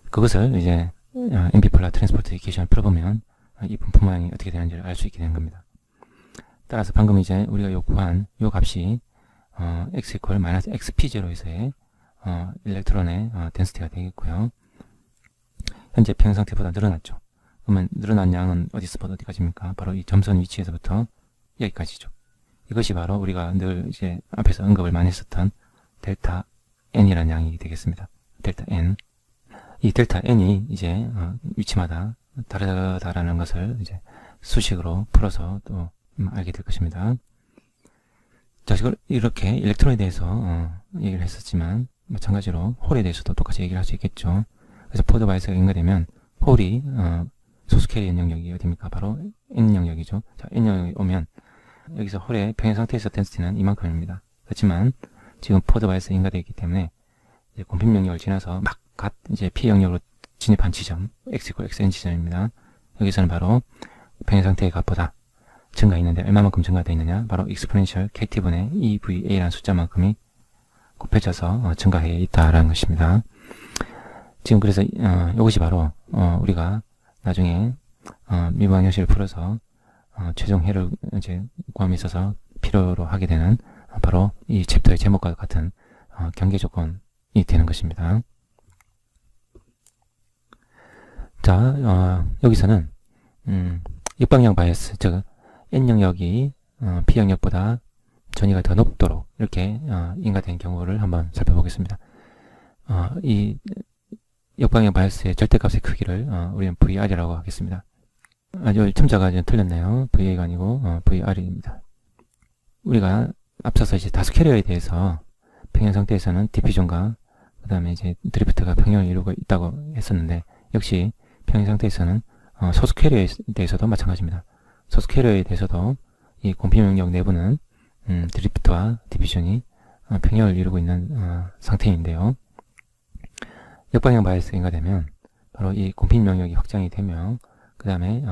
그것을 이제 NP-폴라 트랜스포트 이퀘이션을 풀어보면 이 분포 모양이 어떻게 되는지를 알 수 있게 되는 겁니다. 따라서 방금 이제 우리가 요구한 요 값이 x 이퀄 마이너스 xp0에서의 일렉트론의 덴시티가 되겠고요. 현재 평형 상태보다 늘어났죠. 그러면 늘어난 양은 어디서부터 어디까지입니까? 바로 이 점선 위치에서부터 여기까지죠. 이것이 바로 우리가 늘 이제 앞에서 언급을 많이 했었던 델타 n이라는 양이 되겠습니다. 델타 n. 이 델타 n이 이제 위치마다 다르다라는 것을 이제 수식으로 풀어서 또 알게 될 것입니다. 자, 이렇게 일렉트론에 대해서 얘기를 했었지만 마찬가지로 홀에 대해서도 똑같이 얘기를 할 수 있겠죠. 그래서 포드 바이스가 인가되면 홀이 소수 캐리어 영역이 어디입니까? 바로 n 영역이죠. 자, n 영역이 오면 여기서 홀의 평형 상태에서 덴시티는 이만큼입니다. 그렇지만 지금 포드 바이스가 인가되어 있기 때문에 이제 공핍 영역을 지나서 막 이제 p 영역으로 진입한 지점 x 이퀄 xn 지점입니다. 여기서는 바로 평형 상태의 값보다 증가했는데 얼마만큼 증가되어 있느냐? 바로 exponential kt분의 EVA라는 숫자만큼이 곱해져서 증가해 있다라는 것입니다. 지금 그래서 이것이 바로 우리가 나중에 미분 형식을 풀어서 최종 해를 이제 구함에 있어서 필요로 하게 되는 바로 이 챕터의 제목과 같은 경계 조건이 되는 것입니다. 자, 여기서는 역방향 바이어스, 즉 n 영역이 p 영역보다 전이가 더 높도록 이렇게 인가된 경우를 한번 살펴보겠습니다. 이 역방향 바이어스의 절대값의 크기를 우리는 VR이라고 하겠습니다. 아주 첨자가 이제 틀렸네요. VA가 아니고 VR입니다. 우리가 앞서서 이제 다수 캐리어에 대해서 평형 상태에서는 디퓨전과 그 다음에 이제 드리프트가 평형을 이루고 있다고 했었는데 역시 평형 상태에서는 소수 캐리어에 대해서도 마찬가지입니다. 소수 캐리어에 대해서도 이 공핍 영역 내부는 드리프트와 디퓨전이 평형을 이루고 있는 상태인데요. 역방향 바이어스가 인가되면 바로 이 공핍 영역이 확장이 되면 그 다음에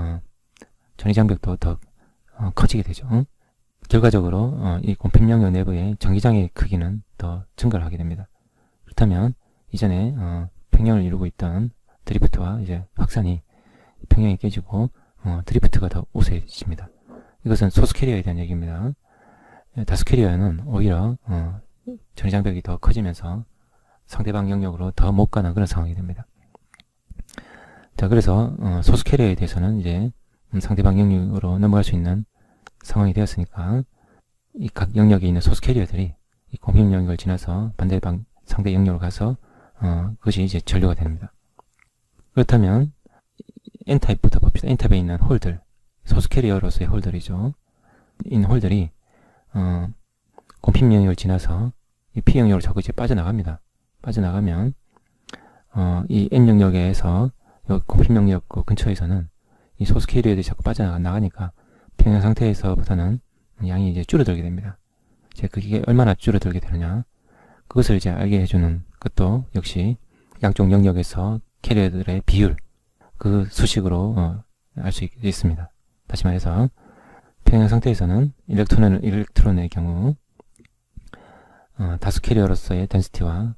전이장벽도 더 커지게 되죠. 결과적으로 이 공핍 영역 내부의 전기장의 크기는 더 증가를 하게 됩니다. 그렇다면 이전에 평형을 이루고 있던 드리프트와 이제 확산이 평형이 깨지고 드리프트가 더 우세해집니다. 이것은 소수 캐리어에 대한 얘기입니다. 다수 캐리어는 오히려 전이장벽이 더 커지면서 상대방 영역으로 더 못 가는 그런 상황이 됩니다. 자, 그래서 소수 캐리어에 대해서는 이제 상대방 영역으로 넘어갈 수 있는 상황이 되었으니까 이 각 영역에 있는 소수 캐리어들이 이 공핍 영역을 지나서 반대방 상대 영역으로 가서 그것이 이제 전류가 됩니다. 그렇다면 N타입부터 봅시다. N타입에 있는 홀들, 소수 캐리어로서의 홀들이죠. 이 홀들이 공핍 영역을 지나서 이 P 영역으로 자꾸 이제 빠져나갑니다. 빠져나가면 이 N 영역에서 이 공핍 영역 근처에서는 이 소수 캐리어들이 자꾸 빠져나가니까 평형 상태에서보다는 양이 이제 줄어들게 됩니다. 이제 그게 얼마나 줄어들게 되느냐, 그것을 이제 알게 해주는 것도 역시 양쪽 영역에서 캐리어들의 비율, 그 수식으로 알 수 있습니다. 다시 말해서 평형 상태에서는 일렉트론의 경우 다수 캐리어로서의 덴시티와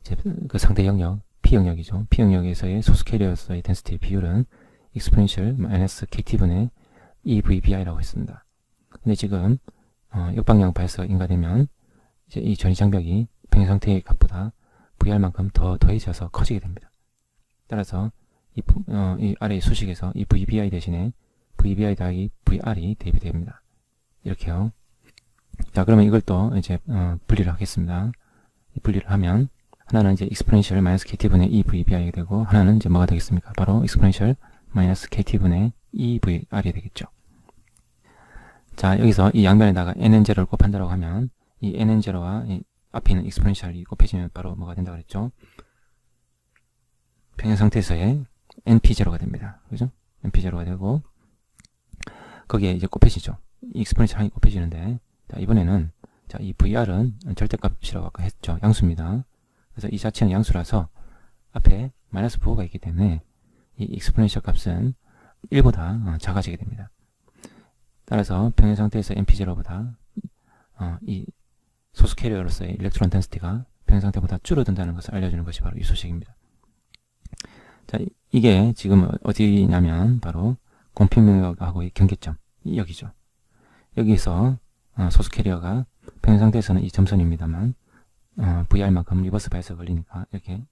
이제 그 상대 영역 P 영역이죠. P 영역에서의 소수 캐리어로서의 덴시티의 비율은 exponential -kt분의 EVBI라고 했습니다. 근데 지금 역방향 바이어스가 인가되면 이제 이 전이장벽이 평형 상태의 값보다 VR만큼 더 더해져서 커지게 됩니다. 따라서 이 아래의 수식에서 이 VBI 대신에 VBI 더하기 VR이 대입이 됩니다. 이렇게요. 자, 그러면 이걸 또 이제 분리를 하겠습니다. 분리를 하면 하나는 이제 exponential -kt분의 EVBI가 되고 하나는 이제 뭐가 되겠습니까? 바로 exponential -kt분의 EVR이 되겠죠. 자, 여기서 이 양변에다가 nn0를 곱한다고 하면 이 nn0와 이 앞에 있는 exponential이 곱해지면 바로 뭐가 된다고 그랬죠? 평형 상태에서의 np0가 됩니다. 그죠? np0가 되고 거기에 이제 곱해지죠. 이 exponential이 곱해지는데 자, 이번에는 자, 이 vr은 절대값이라고 아까 했죠. 양수입니다. 그래서 이 자체는 양수라서 앞에 마이너스 부호가 있기 때문에 이 익스포넨셜 값은 1보다 작아지게 됩니다. 따라서 평행 상태에서 MP0보다 이 소수 캐리어로서의 일렉트론 덴시티가 평행 상태보다 줄어든다는 것을 알려주는 것이 바로 이 소식입니다. 자, 이게 지금 어디냐면 바로 공필 명령하고의 경계점, 여기죠. 여기서 소수 캐리어가 평행 상태에서는 이 점선입니다만 VR만큼 리버스 바이스가 걸리니까 이렇게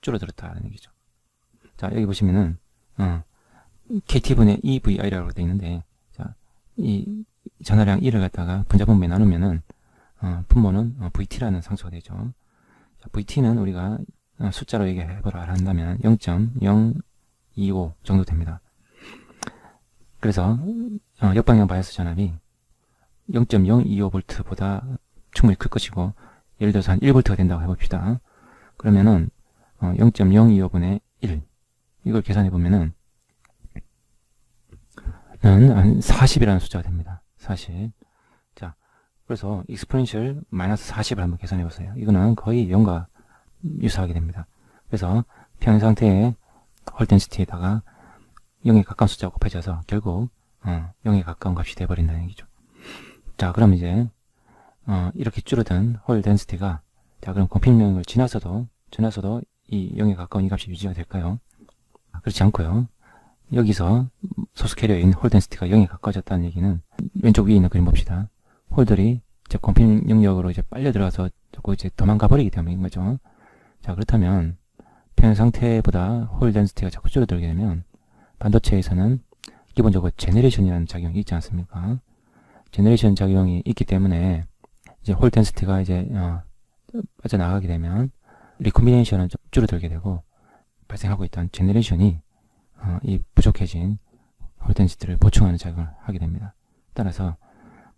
줄어들었다는 얘기죠. 자, 여기 보시면은 KT분의 EVI라고 되어 있는데, 자, 이 전하량 1을 갖다가 분자분모에 나누면은 분모는 VT라는 상수가 되죠. 자, VT는 우리가 숫자로 얘기해보라 한다면 0.025 정도 됩니다. 그래서 역방향 바이어스 전압이 0.025V보다 충분히 클 것이고, 예를 들어서 한 1V가 된다고 해봅시다. 그러면은 0.025분의 1 이걸 계산해 보면은 한 40이라는 숫자가 됩니다. 40. 자, 그래서 익스포넨셜 마이너스 40을 한번 계산해 보세요. 이거는 거의 0과 유사하게 됩니다. 그래서 평행 상태의 홀 덴시티에다가 0에 가까운 숫자가 곱해져서 결국 0에 가까운 값이 돼버린다는 얘기죠. 자, 그럼 이제 이렇게 줄어든 홀 덴시티가, 자, 그럼 공필명을 지나서도 이 0에 가까운 이 값이 유지가 될까요? 그렇지 않고요. 여기서 소수 캐리어인 홀 덴시티가 0에 가까워졌다는 얘기는, 왼쪽 위에 있는 그림 봅시다. 홀들이 이제 공필 영역으로 이제 빨려 들어가서 자꾸 이제 도망가 버리기 때문인 거죠. 자, 그렇다면 평행 상태보다 홀 덴시티가 자꾸 줄어들게 되면 반도체에서는 기본적으로 제너레이션이라는 작용이 있지 않습니까? 제너레이션 작용이 있기 때문에 이제 홀 덴시티가 이제 빠져나가게 되면 리콤비네이션은 좀 줄어들게 되고, 발생하고 있던 제너레이션이 이 부족해진 홀 덴시티를 보충하는 작용을 하게 됩니다. 따라서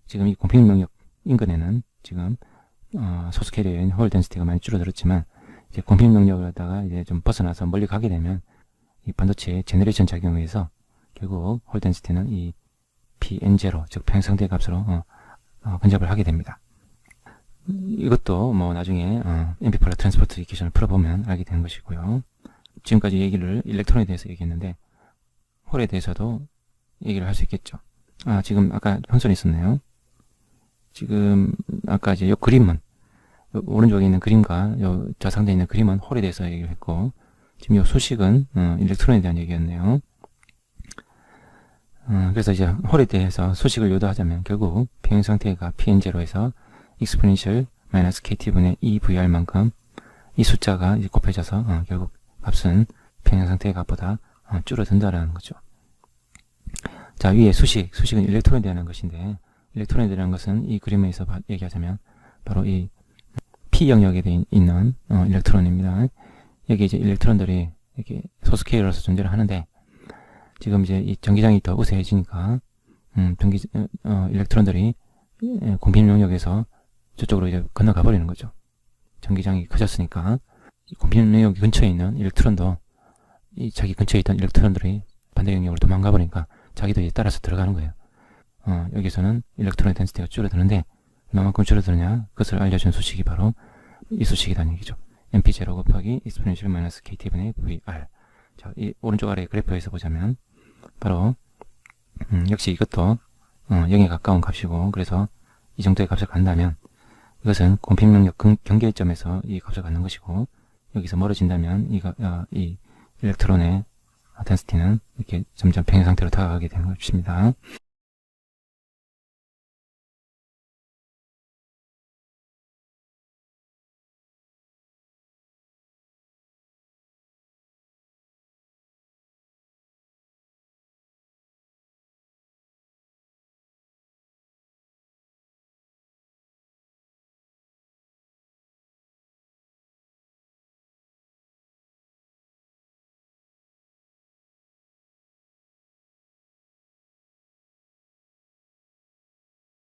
지금 이 공필 영역 인근에는 지금 소수 캐리어인 홀 덴시티가 많이 줄어들었지만, 이제 공필 영역을 갖다가 이제 좀 벗어나서 멀리 가게 되면 이 반도체의 제너레이션 작용에 의해서 결국 홀 덴시티는 이 PN0, 즉 평행 상태 값으로 근접을 하게 됩니다. 이것도 뭐 나중에 앰플리파이어 트랜스포트 이퀘이션을 풀어보면 알게 되는 것이고요. 지금까지 얘기를 일렉트론에 대해서 얘기했는데, 홀에 대해서도 얘기를 할 수 있겠죠. 지금 아까 혼선이 있었네요. 지금 아까 이제 요 그림은, 요 오른쪽에 있는 그림과 요 좌상단에 있는 그림은 홀에 대해서 얘기를 했고, 지금 요 수식은 일렉트론에 대한 얘기였네요. 그래서 이제 홀에 대해서 수식을 요도하자면 결국 평행 상태가 PN0에서 익스포넨셜 마이너스 KT분의 EVR만큼 이 숫자가 이제 곱해져서 결국 값은 평행 상태의 값보다 줄어든다라는 거죠. 자, 위에 수식은 일렉트론에 대한 것인데, 일렉트론에 대한 것은 이 그림에서 얘기하자면 바로 이 P 영역에 있는 일렉트론입니다. 여기 이제 일렉트론들이 이렇게 소수 캐리어로서 존재를 하는데, 지금 이제 이 전기장이 더 우세해지니까 일렉트론들이 공필 영역에서 저쪽으로 이제 건너가 버리는 거죠. 전기장이 커졌으니까 공필 영역 근처에 있는 일렉트론도 이 자기 근처에 있던 일렉트론들이 반대 영역으로 도망가 버리니까 자기도 이제 따라서 들어가는 거예요. 여기서는 일렉트론의 덴시티가 줄어드는데 얼마만큼 줄어드느냐, 그것을 알려준 수식이 바로 이 수식이라는 얘기죠. MP0 곱하기 익스포넨셜 마이너스 KT분의 VR. 자, 이 오른쪽 아래 그래프에서 보자면 바로 역시 이것도 0에 가까운 값이고, 그래서 이 정도의 값을 간다면 이것은 공필 영역 경계점에서 이 값을 갖는 것이고, 여기서 멀어진다면 이 일렉트론의 덴시티는 이렇게 점점 평행 상태로 다가가게 되는 것입니다.